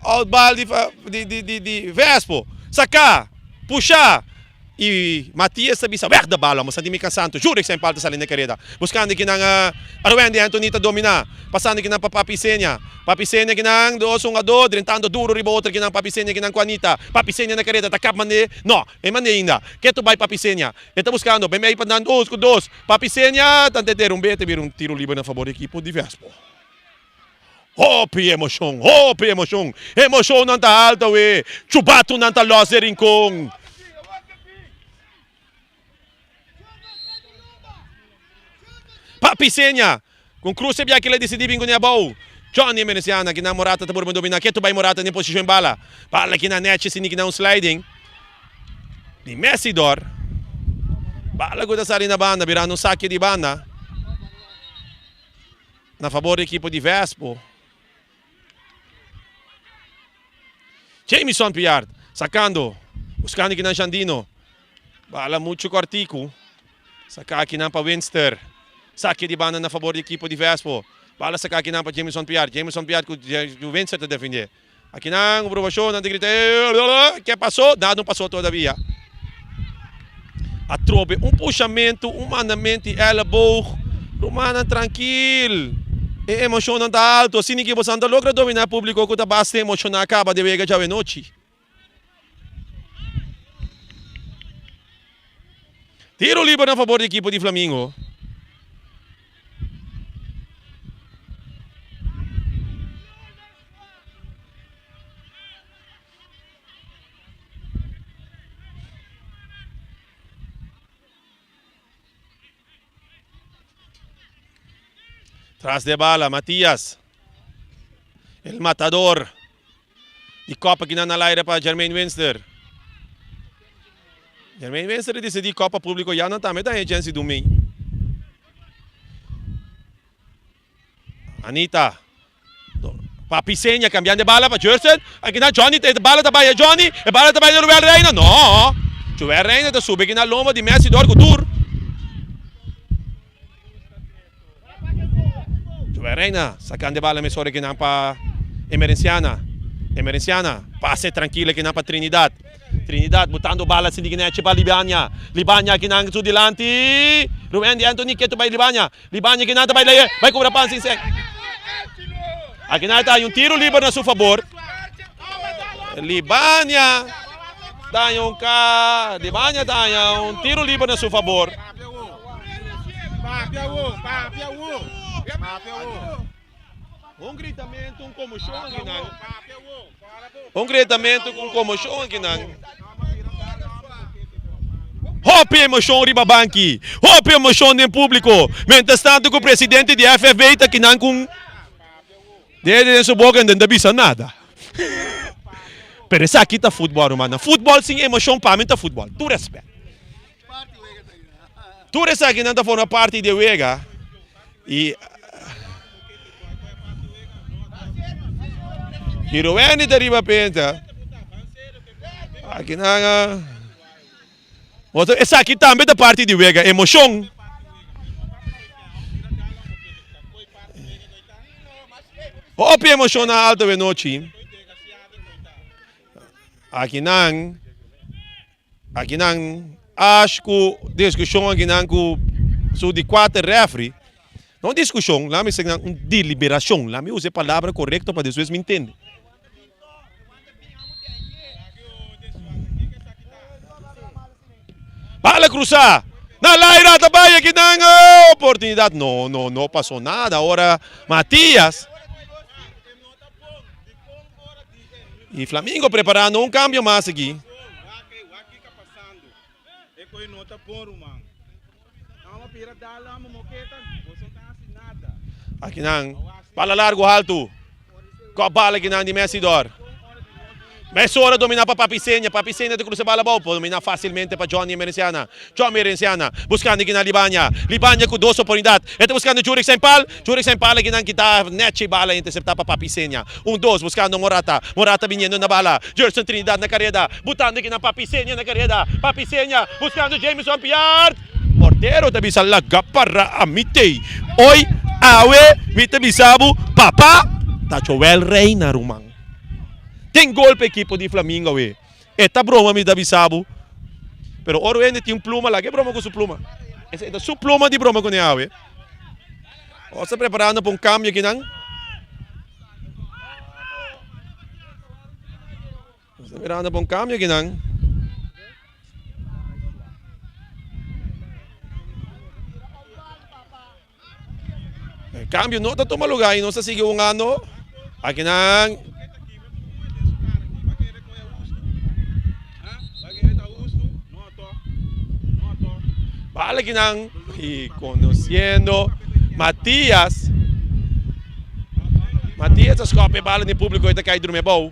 A: Outball de Vespo, sacar, puxar e Matias sabi sa da bala mo sa Dimica Santo, juro que sem palta sa linha careta. Buscando que nang Arwen de Antonita domina, passando que nang Papisenya que nang 2-1, drentando duro riba outra que nang Papisenya que nang Juanita, Papisenya na careta takap man no, e man ainda. Que tu vai Papisenya. Eta buscando, bem aí para dan 2-2. Papisenya, tante ter bete vir tiro livre na favor do equipo de Vespo. Emoção, emoção não tá alta, we. Chubato não tá loser rincon. Papisenya, com Cruz se bia que ele decidiu bingo niya bau. Johnny Menesiana, que na Morata tá por me dominar, que tu vai Morata em posição bala. Bala que na net, se que na sliding. Di Messidor. Bala ko da sa rin na banda, virando saque de banda. Na favor do equipo de Vespo. Jameson Piart, sacando, buscando que na Xandino. Bala muito cortico. Saca aqui na pa Winster. Saque de banda na favor do equipo de Vespo. Bala saca aqui na pa Jameson Piart com o Winster te defender. Aqui na aprovação, não te grita. Que passou? Não passou todavia. A trobe, puxamento, mandamento, elbow. Romana tranquilo. E emoção não está alto. Se ninguém você não logra dominar o público, que basta emocionar, acaba de ver já é noite. Tiro livre na favor do equipo de Flamengo. Tras de bala, Matias. El matador. E Copa que na aire para Jermaine Winster. Jermaine Winster decidiu Copa Público já não está metendo a agência do meio. Anita. Papisenya cambiando de bala para Jerson. Aqui na Johnny, bala da Bahia Johnny. E bala da Bahia Joel Reina. Não. Joel Reina está subindo aqui na loma de Messi do Tour. Reina, sacando de bala emissora que não para Emerenciana, passe tranquila que não para Trinidad, botando bala sem ninguém para Libânia que não está delante, Ruben de Anthony que tu vai Libânia que não vai cobrar pan sem sec. Aqui não está um tiro livre na sua favor, Libânia está um tiro livre na sua favor. Gritamento, comoção aqui não. Gritamento com comoção aqui não. Hope emoção riba banki. Hope emoção em público. Mientras tanto que o presidente de FFB está aqui não com. Desde essa boca não bisa nada. Pero essa aqui tá futebol, mano. Futebol sem emoção para mim tá futebol. Tu respeita. Tu respeita que não tá fazendo parte de Wega. E Hiroeni deriva pensa. Aqui na essa aqui também da parte de Wega, emoção. Opi emoção na alta de noite. Aqui não acho que discussão aqui não com de 4 refri. Não discussão, lá me segna deliberação, lá me use a palavra correta para depois me entender. Bala cruzar. Na Laira também aqui não oportunidade. Não passou nada. Agora Matias. E Flamengo preparando um cambio mais aqui. Aqui não. Bala largo alto. Com a bala aqui não de Messidor. Messora domina para Papisenha de cruza bala bom, domina facilmente para Johnny Merenciana. John Merenciana, buscando aqui na Libanya com 2 oportunidades. Este buscando Juric Sempal aqui não kita net bala interceptar para Papisenha. 1-2 buscando Morata vindo na bala. Gerson Trinidad na carrera, botando aqui na Papisenha na carrera. Papisenha buscando Jameson Piard. Portero tabi sa laga para amitei. Oi, awe, mita bisabu, papa, Tachoel Reina Rumang. Tem golpe equipo de Flamengo, we. Esta broma me da bisabo. Pero oro ainda tem pluma lá. Que broma com sua pluma? Essa é sua pluma de broma com ela, we. Você está preparando para cambio aqui, não? Você está preparando para cambio aqui, não? Cambio não está tomando lugar e não se sigue ano. Aqui não. Bala que não, e conhecendo Matias escope bala no público e está caindo no meu bom.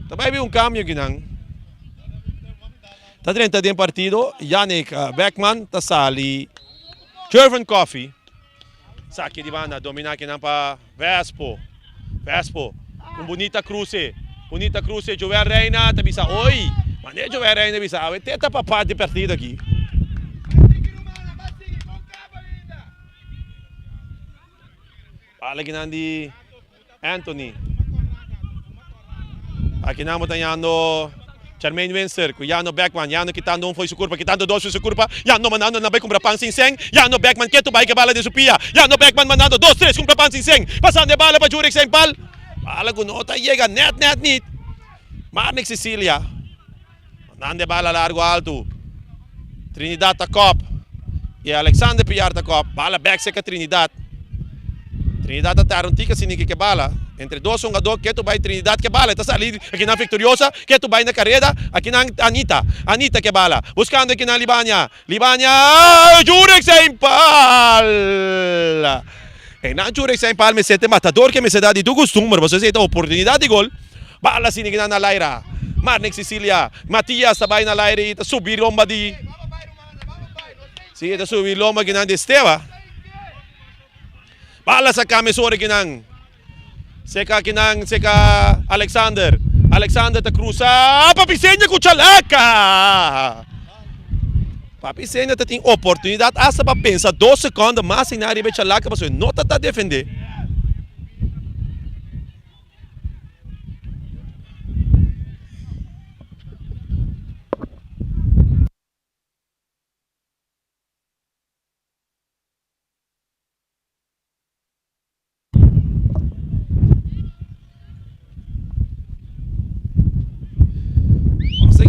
A: Também vi cambio aqui não. Está 30 de partido, Yannick Beckman, está sali, Jervin Coffee. Saque de banda, dominar aqui para Vespo, com bonita cruze, Joel Reina, tá bisa, oi, mas nem Joel Reina, bisa, tenta para parte de partido aqui. Fala aqui de Anthony, aqui não estamos Charmaine Windsor, Yano Beckman, Yano quitando foi curva, quitando 2 foi curva, Yano mandando na compra pan sin seng, Yano Beckman que tu vai que bala de Supia, Yano Beckman mandando 2-3 compra pan sin seng, passando a bala para Juric Sempal, bala com nota, chega net, Marnik Cecilia, mandando a bala largo alto, Trinidad a cop, e Alexander Piar a cop, bala back seca Trinidad a Tarontica siningi que bala, entre 2-1-2, que tu vai Trinidad que bala, está salindo aqui na Victoriosa, que tu vai na carreira, aqui na Anita que bala, buscando aqui na Libanya, Juric Sempal! E na Juric Sempal me sente matador que me se dá de tu costume, você se dá oportunidade de gol, bala siningi na Laira, Marnik Cecilia, Matias sabay na Laira, está subir lomba de... Sim, está subir lomba que na de Esteva. Bala sa kamisori kinang. Seka Alexander ta cruza. Papisenha com Chalaca. Papisenha tem oportunidade essa para pensar 2 segundos mais em área de Chalaca para não tá defender.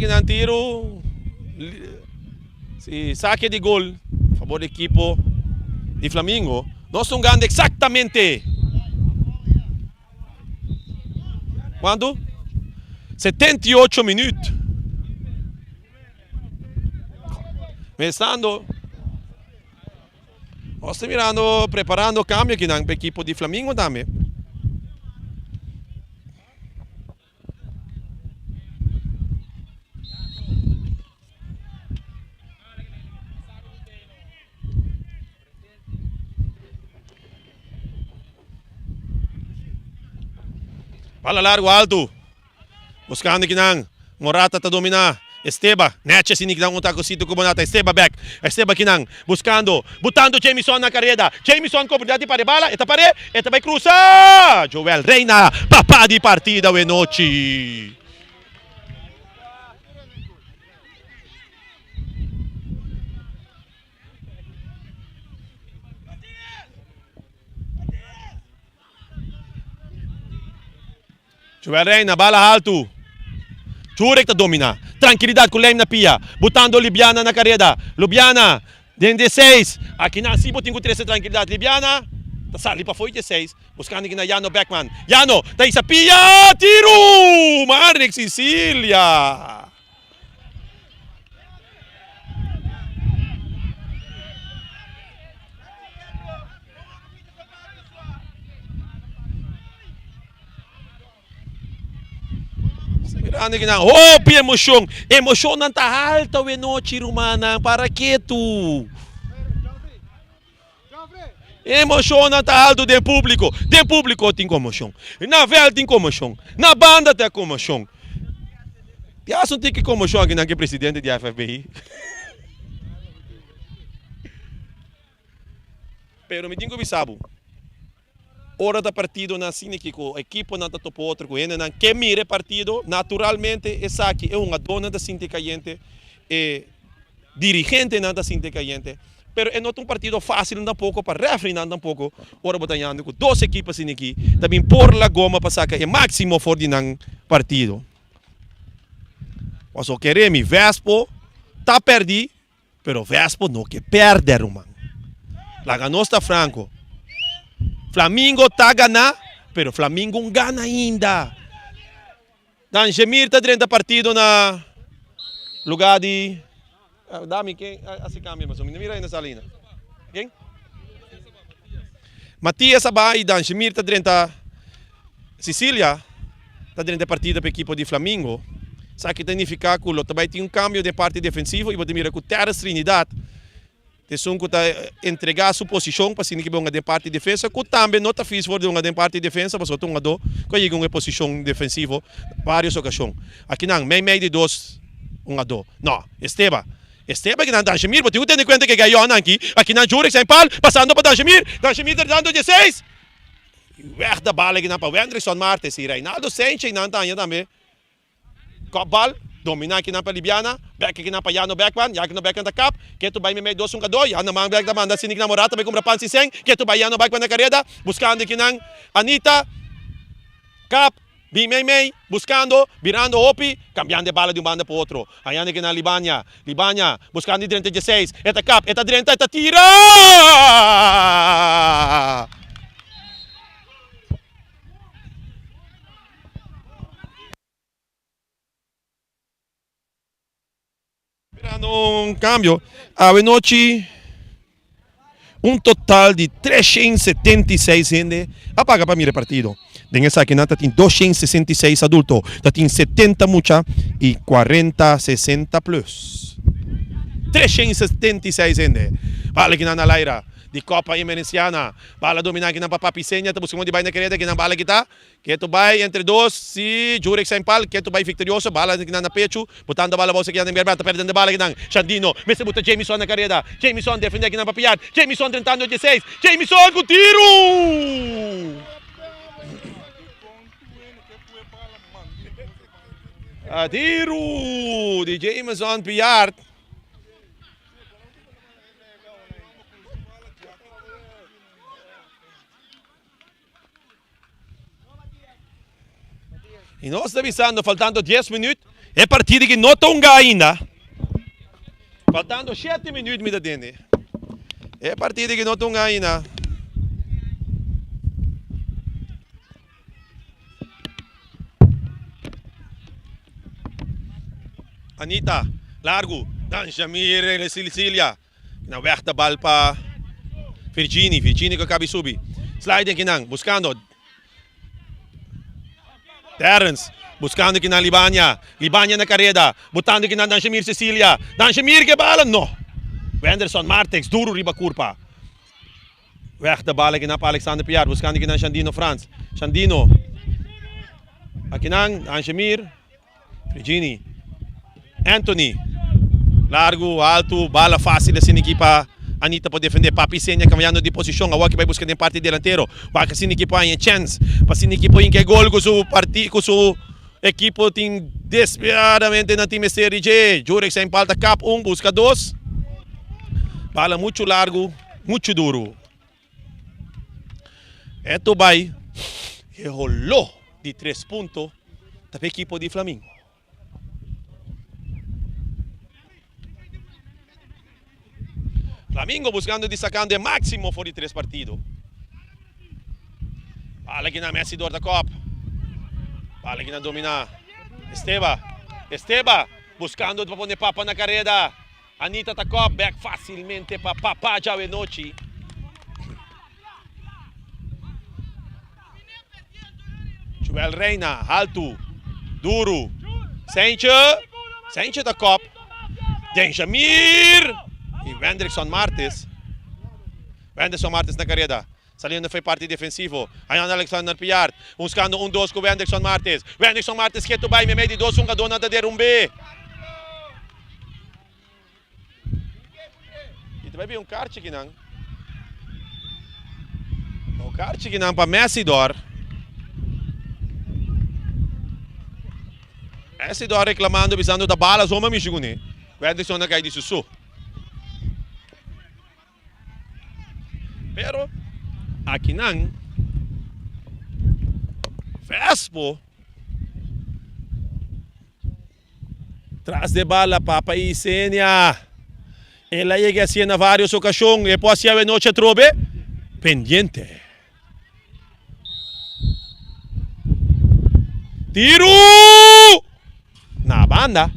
A: Ng tiro, si saque de gol a favor do equipo de Flamengo, nós estamos ganhando exatamente quando? 78 minutos. Começando. Nós estamos mirando, preparando o cambio aqui no equipo de Flamengo também. Pala largo alto. Buscando aqui ng Morata ta domina. Esteba, Neche sinig ng unta ko sito ko bonata. Esteba back. Esteba kinang buscando, butando Jameson na kareda. Jameson ko dati pare bala, eta vai cruza. Joel Reina, papá di partida Wenochi. Joel Reina, bala alto. Jurek ta domina. Tranquilidade com o Leme na pia. Botando Libiana na carrera. Libiana, dentro de 6. Aqui na Cibo tem que ter essa tranquilidade. Libiana, tá sali para foi de 6. Buscando aqui na Yano Beckman. Yano, tá isa pia. Tiro! Marek Sicilia. Mirando que não, emoção, emoção não tá alta, o noite rumana, para que tu? Emoção não tá alta do público tem comoção, na vela tem comoção, na banda tem comoção. Piaço tem que comoção aqui naquele presidente da FFBI. Pero me tenho que saber. Hora da partido na cine que o equipo não topo outro com ele, que mire partido, naturalmente essa aqui é uma dona da Cinti Caliente, é dirigente da Cinti Caliente, pero é não um partido fácil um pouco para refrenar um pouco, hora botando com duas equipas aqui, também por la goma para sacar é máximo for de nan partido. Posso querer mi Vespo tá perdi, pero Vespo não que perder, mano. La ganó está Franco. Flamengo tá ganhando, pero Flamengo não ganha ainda. Dan Gemir tá dentro do partido na lugar de... Dá-me quem? Assim cambia, mas me mira aí na salina. Quem? Matias Abay, Dan Gemir tá dentro da Sicília, tá dentro do partido para a equipe de Flamengo. Sabe que significa que também tem cambio de parte defensiva e você mira que o Terras Trinidad Tessunco está entregar a sua posição para significar uma de parte de defesa, que também não está fiz for de uma de parte de defesa, mas outro lado, que chega uma posição defensiva, várias ocasiões. Aqui não, meio de dois, lado. Não, Esteba que não Dan Shemir, você tem conta que ganhou aqui não Jurek sem pal, passando para Dan Shemir dando 16. Weg da bala que não para Wendrickson Martes e Reinaldo Sanchez não está ainda também. Kopbal. Domina aqui na Libiana, back aqui na Yano Beckman, Yano Beckman da cap, que tu vai me meio 2-1-2, Yano Mang Beck da manda sinig na Morata, vai comprar Pansi Seng, que tu vai Yano Beckman na carrera, buscando aqui na Anita, cap, meio, buscando, virando Opi, cambiando de bala de banda para outro. Ayano aqui na Libania, buscando de 36, eta cap, eta 30, eta tira! Um cambio, a noite total de 376 gente apaga para mi repartido. Nessa aqui não tem 266 adultos, tem 70 mucha e 40 60 plus. 376 gente. Vale que na Laira de Copa Emerenciana, bala dominar aqui na Papapisenha, tá buscando de baile na querida que na bala que tá, que tu vai entre dois, se Jurek sem pal, que tu vai vitorioso, bala aqui na pecho, botando a bala você aqui na minha tá perdendo a bala aqui na Xandino, mas se bota Jameson na carreira, Jameson defende aqui na Papiar, Jameson tentando 16, Jameson com tiro! A tiro de Jameson Piart. E nós estamos avisando, faltando 10 minutos, é partida que não está ainda. Faltando 7 minutos, me dá dentro. É partida que não está ainda. Anita, largo, Dan Shamir en Sicilia. Na weg de bal pa Virginie ko Kabisubi. Sliding kinang, buscando. Terence, buscando kinang Libanya na Carreda, botando kinang Dan Shamir Cecilia. Dan Shamir que bala, no. Wenderson, Martex, duro riba curpa. Weg de bal kinang pa Alexander Piar, buscando kinang Shandino Franz. Shandino. Akinang, Dan Shamir, Virginie. Anthony. Largo, alto, bala fácil assim equipa Anita pode defender, Papi Senha cambiando de posição, agora que vai buscar em parte delantero, vai que assim equipa em chance, para assim equipa em que gol com seu partido, com seu equipo tem desesperadamente na time Série G, Jurek sem falta cap, busca 2, bala muito largo, muito duro. Eto vai, rolou de 3 pontos, para equipo de Flamengo. Flamengo buscando de sacando máximo fuori 3 partidos. Bala que na Messi da Copa. Bala que na domina. Esteba buscando para poner papa na carrera. Anita da Copa back facilmente para Papá Javenochi. Joel Reina, alto, duro. Senche da Copa. Denjamir. E Wenderson Martes na carrera. Saliendo foi parte defensivo. Ayan Alexander Piar. Buscando 1-2 com Wenderson Martes. Wenderson Martes que tu vai me meio de 2 dona da derrumbe. E tu vai ver kart aqui não. O kart aqui não para Messidor. Messidor reclamando, bisando da bala, zoma me chegou, né? Wenderson na cai de sussu. Pero aqui não Vespo tras de bala Papa Isenia ela llega assim na várias ocasiões e pode ser noite trobe pendiente tiro na banda.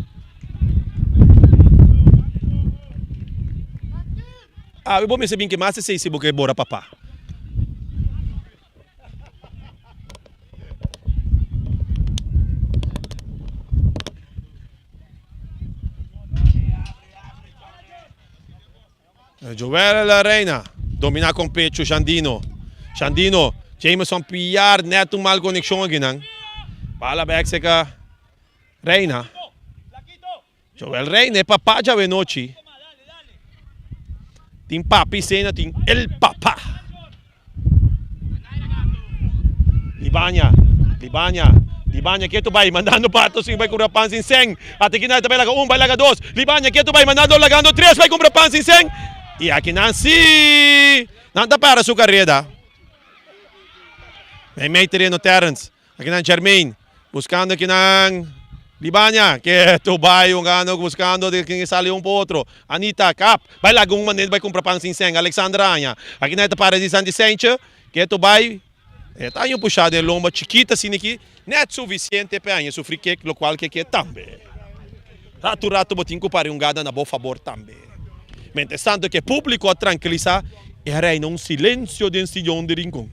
A: Ah, eu vou me saber que mais sei se porque bora papá. Joel Reina domina com pecho Shandino, Jameson Piar neto mal conexão aqui não. Bala back seca Reina. Joel Reina é papá já vem noite. Tem Papi Senha, tem El Papá. Libanya, que tu vai mandando pato, sim, vai com Rapan sin seng. Até que não também laga 1, vai laga 2. Libanya, que tu vai mandando lagando 3, vai com Rapan sin seng. E aqui não se nada para sua carreira. Vem meio terreno Terence, aqui não Jermaine, buscando aqui não Libanya, que tu vai buscando de quem sale para outro. Anita, cap, vai lá com maneira, vai comprar pão sem senga. Alexandra Anha, aqui não é para de Santi Sencha, que tu vai. Tá aí puxado em lomba chiquita assim aqui, não é suficiente para Anha sofrer que o qual que é também. Rato botinho para gada na boa favor também. Mentre tanto que público a tranquilizar e reina um silêncio de sillão de rincón.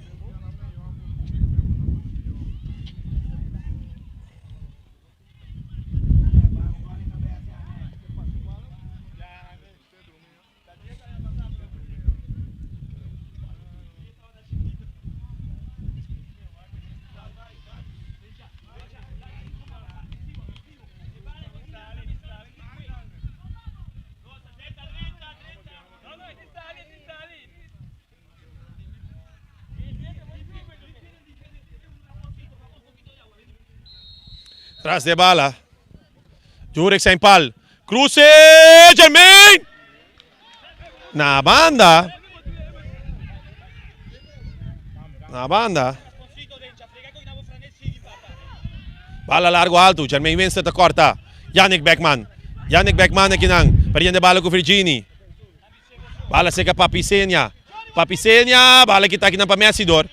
A: Tras de bala. Jurek sem pal. Cruce! Jermaine! Na banda. Bala largo alto. Jermaine vence da corta. Yannick Beckman aqui não. Perdendo bala com Virginie. Bala seca Papi Senha. Bala que está aqui para Messidor.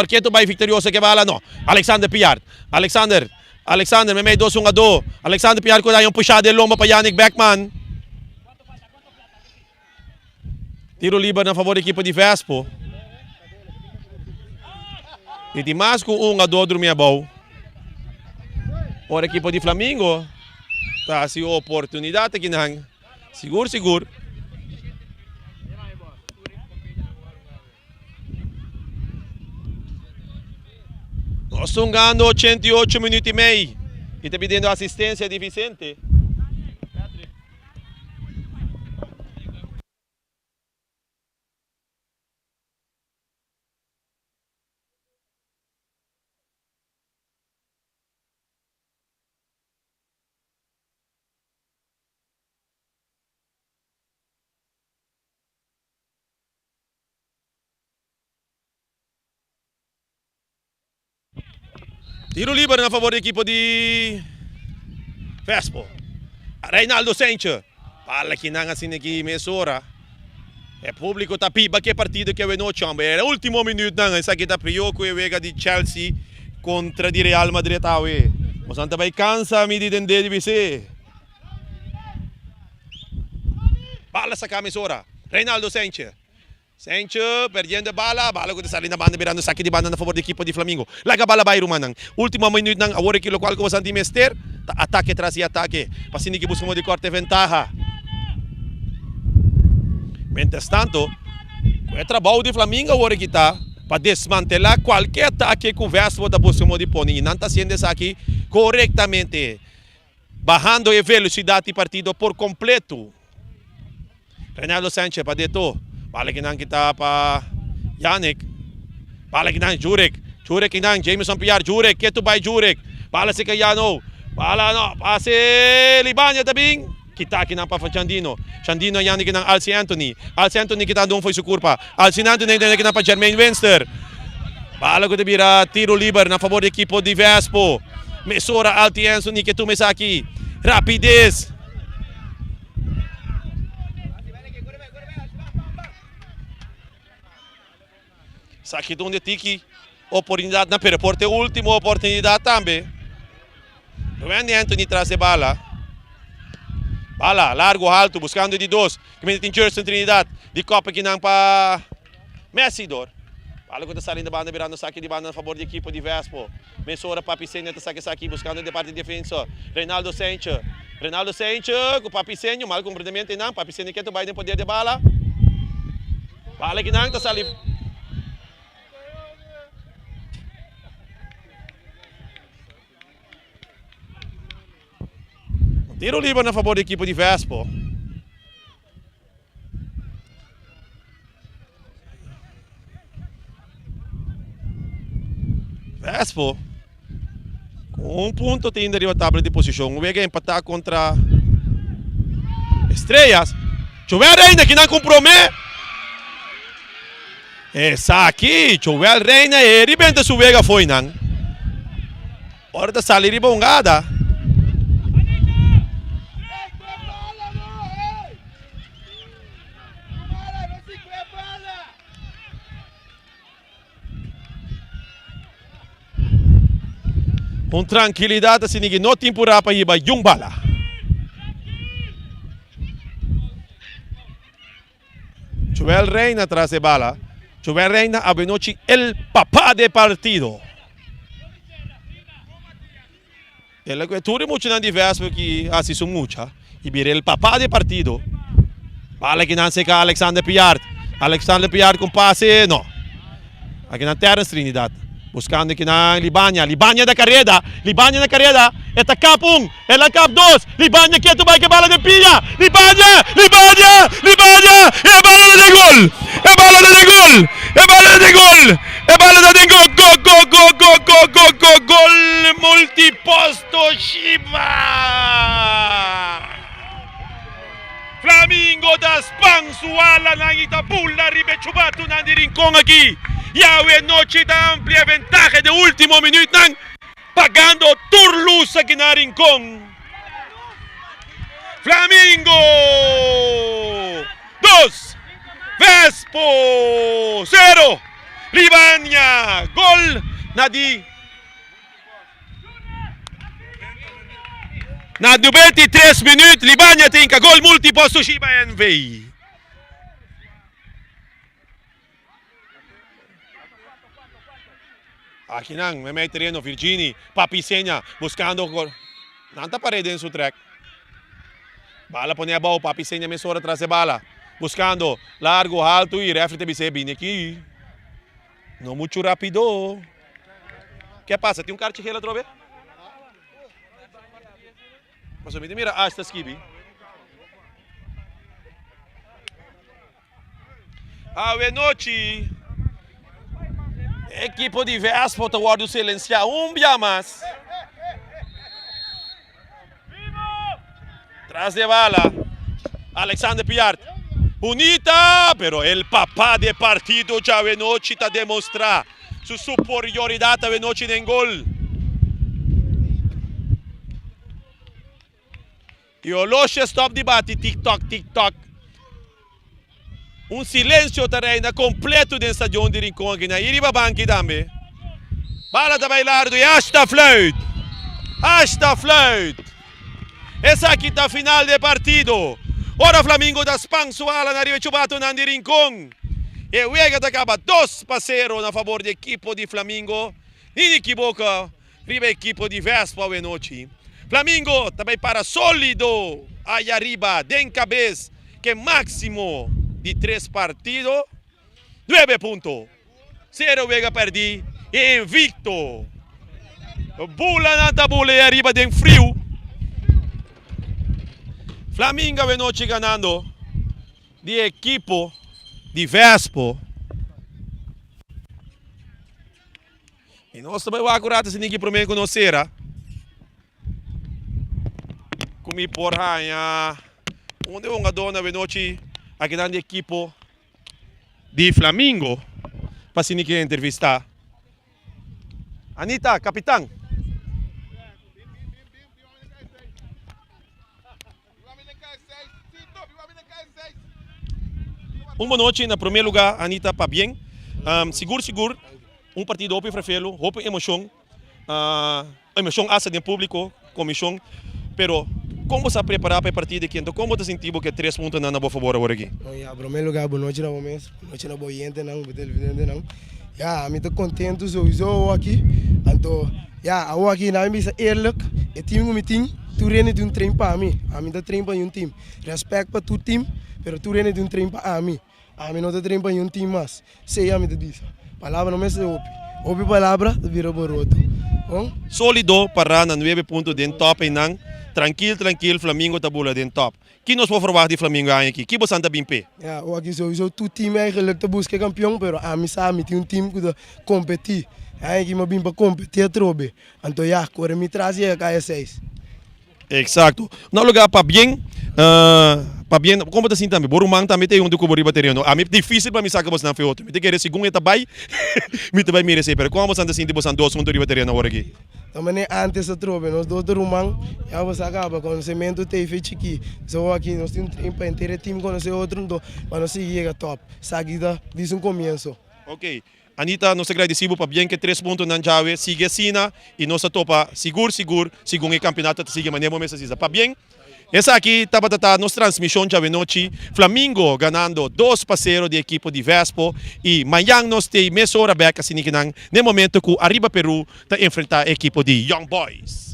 A: Que tu vai vitorioso que bala não. Alexander Piar. Alexander, me meio 2-1. Alexander Piar ko na yung puxada de lomba para Yannick Beckman. Tiro livre na favor da equipa de Vespo. E de mais com a do minha bom. Ora a equipa de Flamengo. Tá se oportunidade aqui na seguro. Nós estamos ganhando 88 minutos e meio. E está pedindo assistência de Vicente. Tiro livre na favor da equipa de Vespo. Reinaldo Sanchez. Pala que não assim aqui mesora. É público tá piba que partida que é no chamba. Era o último minuto não, essa aqui tá prioco e vega de Chelsea contra de Real Madrid tawe. Mas anta vai cansa mi di dende de BC. Pala sa mesora. Reinaldo Sanchez. Sanchez perdendo bala ko sali na banda virando saque de banda na favor da equipa de Flamengo. Laga bala vai Rumanang. Último minuto nang awore kilo qual ko santi mester. Ataque tras e ataque. Pasini que buscamos de corte ventaja. Mientras tanto, é trabalho de Flamengo agora que tá para desmantelar qualquer ataque que o Vespo da buscamos de pôr. E não está sendo isso aqui corretamente. Bajando a velocidade de partido por completo. Reinaldo Sanchez para dentro. Bala que não kita para Yannick. Bala que não Jurek. Jurek que não Jameson Piar. Jurek. Que tu vai Jurek. Bala se Cayano. Bala no. Passe Libanya tabing. Kita aqui não para Chandino. Chandino Yannick não Alci Anthony. Alci Anthony kita doon foi su curpa. Alci Anthony que não para Jermaine Wenster. Bala ko tibira tiro livre na favor da equipa de Vespo. Mesora Alci Anthony que tu mesa aqui. Rapidez. Aqui onde tiki oportunidade na perporte última oportunidade também. Giovanni Anthony traz a bala. Bala, largo, alto, buscando de dois. Que me tem Jerson Trinidad. De copa que não para Messidor. Bala que está saindo da banda, virando saque de banda a favor da equipa de Vespo. Mesora Papisenho está aqui buscando de parte de defesa. Reinaldo Sanchez. Reinaldo Sanchez com Papisenho, mal completamente não. Papisenho que tu vai no poder de bala. Bala que não está saindo. Tiro livre na favor da equipa de Vespo. Vespo. Com ponto tem ainda a tabela de posição. O Vega empatar contra Estrelas. Chover Reina que não compromete. Essa aqui, Chover Reina e repente o Vega foi não. Hora de sair de bongada. Com tranquilidade, assim, ninguém não tem por para ir para bala. Joel Reina atrás de bala. Joel Reina abre noche el papá de partido. Ele que tudo muito não diverso porque assim mucha. E vira el papá de partido. Bala que não seca Alexander Piard. Alexander Piard com passe, não. Aqui na Terra Trinidad. Buscando que na Libanya da carrera, eta cap 1, ela cap 2, Libanya que tu vai que bala de pilha, Libanya, e a bala de gol, gol multiposto Shiba. Flamengo das Pansuala nang Itapula ribechubato nang rincón aqui. Yahweh noche da amplia ventaja de último minuto nang pagando Turlus aquí na rincón. Flamengo 2, Vespo 0, Libanya gol na 23 minutos Libanya tem gol multiposto Shiba NV. Aqui nang, may terreno, Virginie, Papi-Senya, buscando nanta parede en su track. Bala ponía abajo, Papi-Senya mesora atrás de bala. Buscando, largo, alto y refri te dice, vine aquí. No mucho rápido. ¿Qué pasa? ¿Tiene un carchigel otra vez? Mas mira, hasta Skibi. Avenochi. Equipo de Vespa, o guarda silenciar dia mais. Tras de bala, Alexander Piart. Bonita, pero el papá de partido ya Avenochi está demostrar su superioridad a Avenochi en gol. E o Loche stop de bate, tic-toc, tic-toc. Silêncio terreno completo do estádio de Rincón, aqui na Iriba Banqui também. Bala da bailardo e hasta fluit. Hasta fluit. Essa aqui tá a final de partido. Ora Flamengo da Spansuala na Riva Chubato na Rincón. E o Vega acaba 2-0 na favor do equipo de Flamengo. Nem equivoca, Riva equipo de Vespa Avenochi. Flamengo também para sólido aí arriba, den cabeça, que máximo de 3 partidos, 9 puntos. 0 Vega perdi e invicto. Bula na tabula e arriba den frio. Flamengo Avenochi ganando de equipo de Vespa. E nós também vamos acurado se ninguém primeiro conhecer. Comi porra, onde uma dona Avenochi aqui na equipo de Flamengo para se ninguém entrevistar. Anita, capitão. Uma noite, na primeiro lugar, Anita, para bem. Seguro, partido open frafelo, open emoção. Emoção asa de público, comissão. Pero, como se preparar para a partida aqui? Então, como você sentiu que 3 pontos não vão favor agora aqui?
J: Em primeiro lugar, boa noite, boa noite, boa gente, não. Ja, ik ben content sowieso aqui. Então, ja, eu aqui na minha eerlijk, o time com o time, tu reina de treino para mim. A mim dá treino para time. Respeito para tu time, pero tu reina de treino para mim. A mim não dá treino para time mais. Sei a mim te diz. Palavra não me se ouve. Ouve palavra, vira boroto.
A: Sólido para na 9 pontos dentro top e não. Tranquilo, Flamengo está bola dentro top. Que nós vamos falar de Flamengo aqui? Que você está bem pé?
J: Ja, aqui sowieso tu time eigenlijk te buscar campeão, pero a mim sabe tem time que competir. Aqui me bem para competir trobe. Então já, corre me traz e cai 6.
A: Exacto. No lugar para bem, como você também? Borumang também tem do cobrir bateriano. A mim é difícil para mim sacar você na feito. Me tem que ir segundo etabai, me também me receber. Como você assim tipo você 2 pontos bateriano agora aqui?
J: Também antes a trobe, nós do Rumang, já você acaba com o cimento tem feito aqui. Só aqui nós temos tempo para ter time com esse outro, para nós seguir a top. Seguida diz começo.
A: Ok. Anita, nós agradecemos para bem que 3 pontos na chave, sigue assim e nós topa seguro, segundo o campeonato, sigue maneira mesmo assim. Para bem, essa aqui está nossa transmissão de Avenochi, Flamengo ganhando 2-0 de equipo de Vespa e amanhã nós temos meia hora back assim que no momento que Arriba Peru está enfrentar a equipo de Young Boys.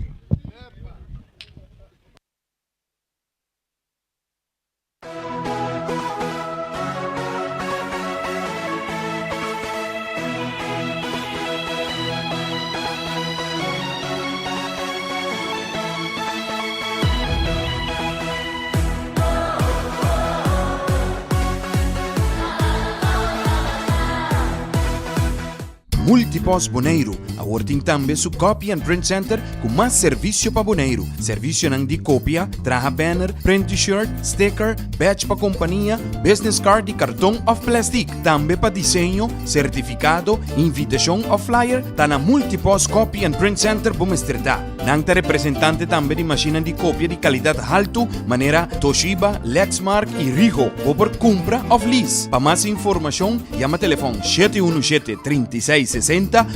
C: Multipos Boneiro, agora também su Copy and Print Center com mais serviço para Boneiro. Serviço nang de cópia, traja banner, print t-shirt, sticker, badge para companhia, business card de cartão ou plástico. Também para desenho, certificado, invitação ou flyer, tá na Multipos Copy and Print Center Bumestredá. Nang ta representante também de máquina de cópia de qualidade alto, maneira Toshiba, Lexmark e Rigo, ou por compra ou lease. Para mais informação, chama telefone 717-3660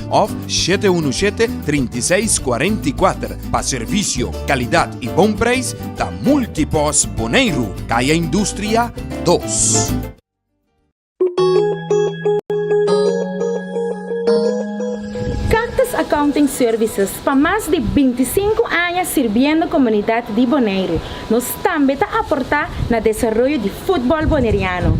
C: ou 717-3644. Para serviço, qualidade e bom preço, da Multipos Boneiro, Caia Indústria 2.
D: Accounting Services para mais de 25 anos servindo a comunidade de Bonaire. Nós também está aportar no desenvolvimento de futebol boneriano.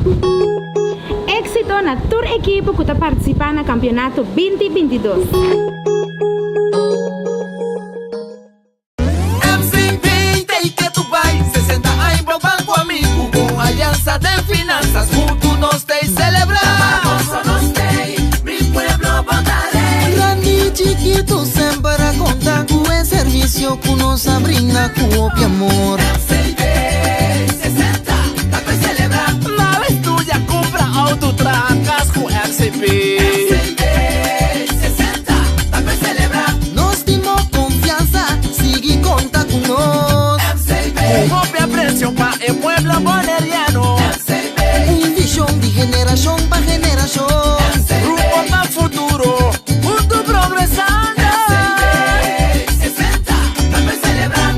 D: Éxito na toda a equipe que está participando no campeonato 2022.
E: Que tu vai, 60 anos pro banco amigo, com aliança de finanças, junto nós te celebrar. Nós tem, mi pueblo votaré.
F: Grande chiquito sempre conta com o serviço que nos brinda com o amor.
E: MCB 60, tá pra celebrar. Na vez tu já compra autotracas com MCB. MCB 60, tá pra celebrar.
F: Nós temos confiança, sigue conta com nós.
E: Copia precio pa el pueblo boneriano.
F: Visión de generación para generación.
E: Rumbo para futuro, junto progresando. 60, para celebrar.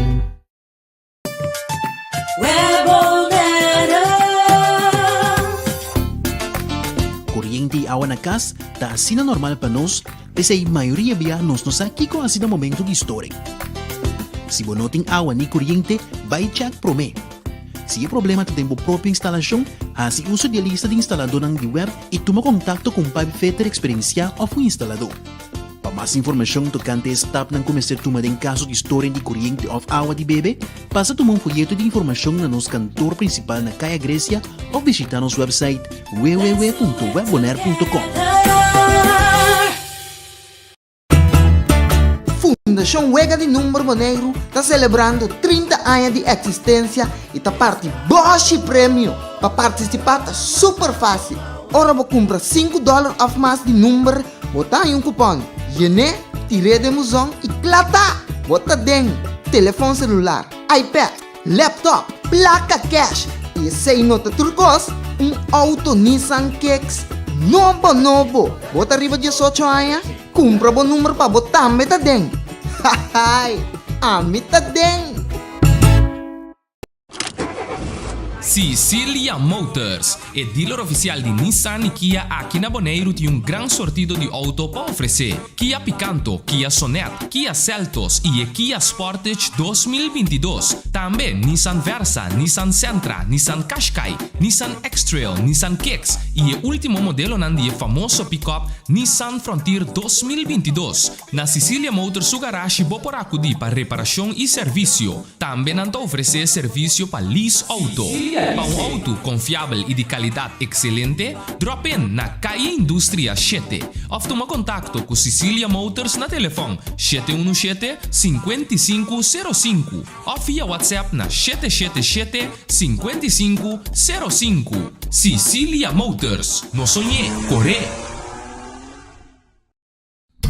G: Kuryente e awa na kas, ta asina normal pa nos, pese a maioria biyanos nos kiko asina momento histórico. Si bonoting awa ni kuryente, vai check prome. Si e problema te tempo própria instalação, hasi uso de lista de instalador ng di web e toma contacto com Pipe Fitter Experiencia of o instalador. Para mais informação tocante step ng começar tuma em caso de história de kuryente of awa di bebe, passa tuma um folheto de informação na nos cantor principal na Caia Grécia ou visita nosso website www.webbonaire.com.
F: Fundação Huega de Número Bonaire está celebrando 30 anos de existência e está parte Bosch Prêmio. Para participar está super fácil. Ora vou comprar $5 off mais de número, botar em um cupom. Yene, tire de musão e plata. Bota dentro, telefone celular, iPad, laptop, placa cash e sem nota turcos, auto Nissan Kicks novo. Bota arriba 18 anos, compra bom número para botar meta dentro. Hahay, amita dentro.
H: Sicilia Motors é dealer oficial de Nissan e Kia aqui na Bonaire tem gran sortido de auto para oferecer. Kia Picanto, Kia Sonet, Kia Seltos e Kia Sportage 2022. Também Nissan Versa, Nissan Sentra, Nissan Qashqai, Nissan X-Trail, Nissan Kicks e o último modelo nandi famoso pick-up Nissan Frontier 2022. Na Sicilia Motors o garagem boporaco di para reparação e serviço. Também nanta oferecer serviço para lease auto. Para um auto confiável e de qualidade excelente, drop in na Caia Indústria 7. Ou toma contato com Sicilia Motors na telefone 717-5505 ou via WhatsApp na 777-5505. Sicilia Motors, no sonhei, corre!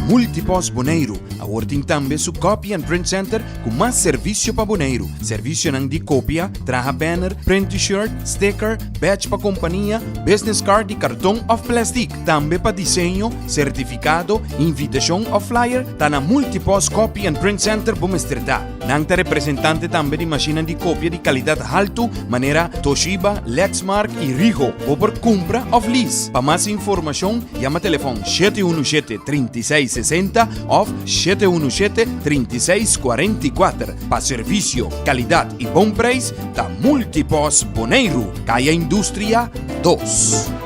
C: Multipos Bonaire, awarting tambe su Copy and Print Center com mais serviço para Bonaire. Serviço nang di copia, traha banner, print t-shirt, sticker, badge para companhia, business card e cartão of plastic. Tambe para desenho, certificado, invitação ou flyer, tá na Multipos Copy and Print Center Bomestrita. Nang ta representante tambe di macchina di copia di qualidade alto, maneira Toshiba, Lexmark e Ricoh, ou por compra of lease. Para mais informação, chama telefone 717-3660 ou 717-3644. Para serviço, qualidade e bom preço, da Multipos Bonaire, Caia Indústria 2.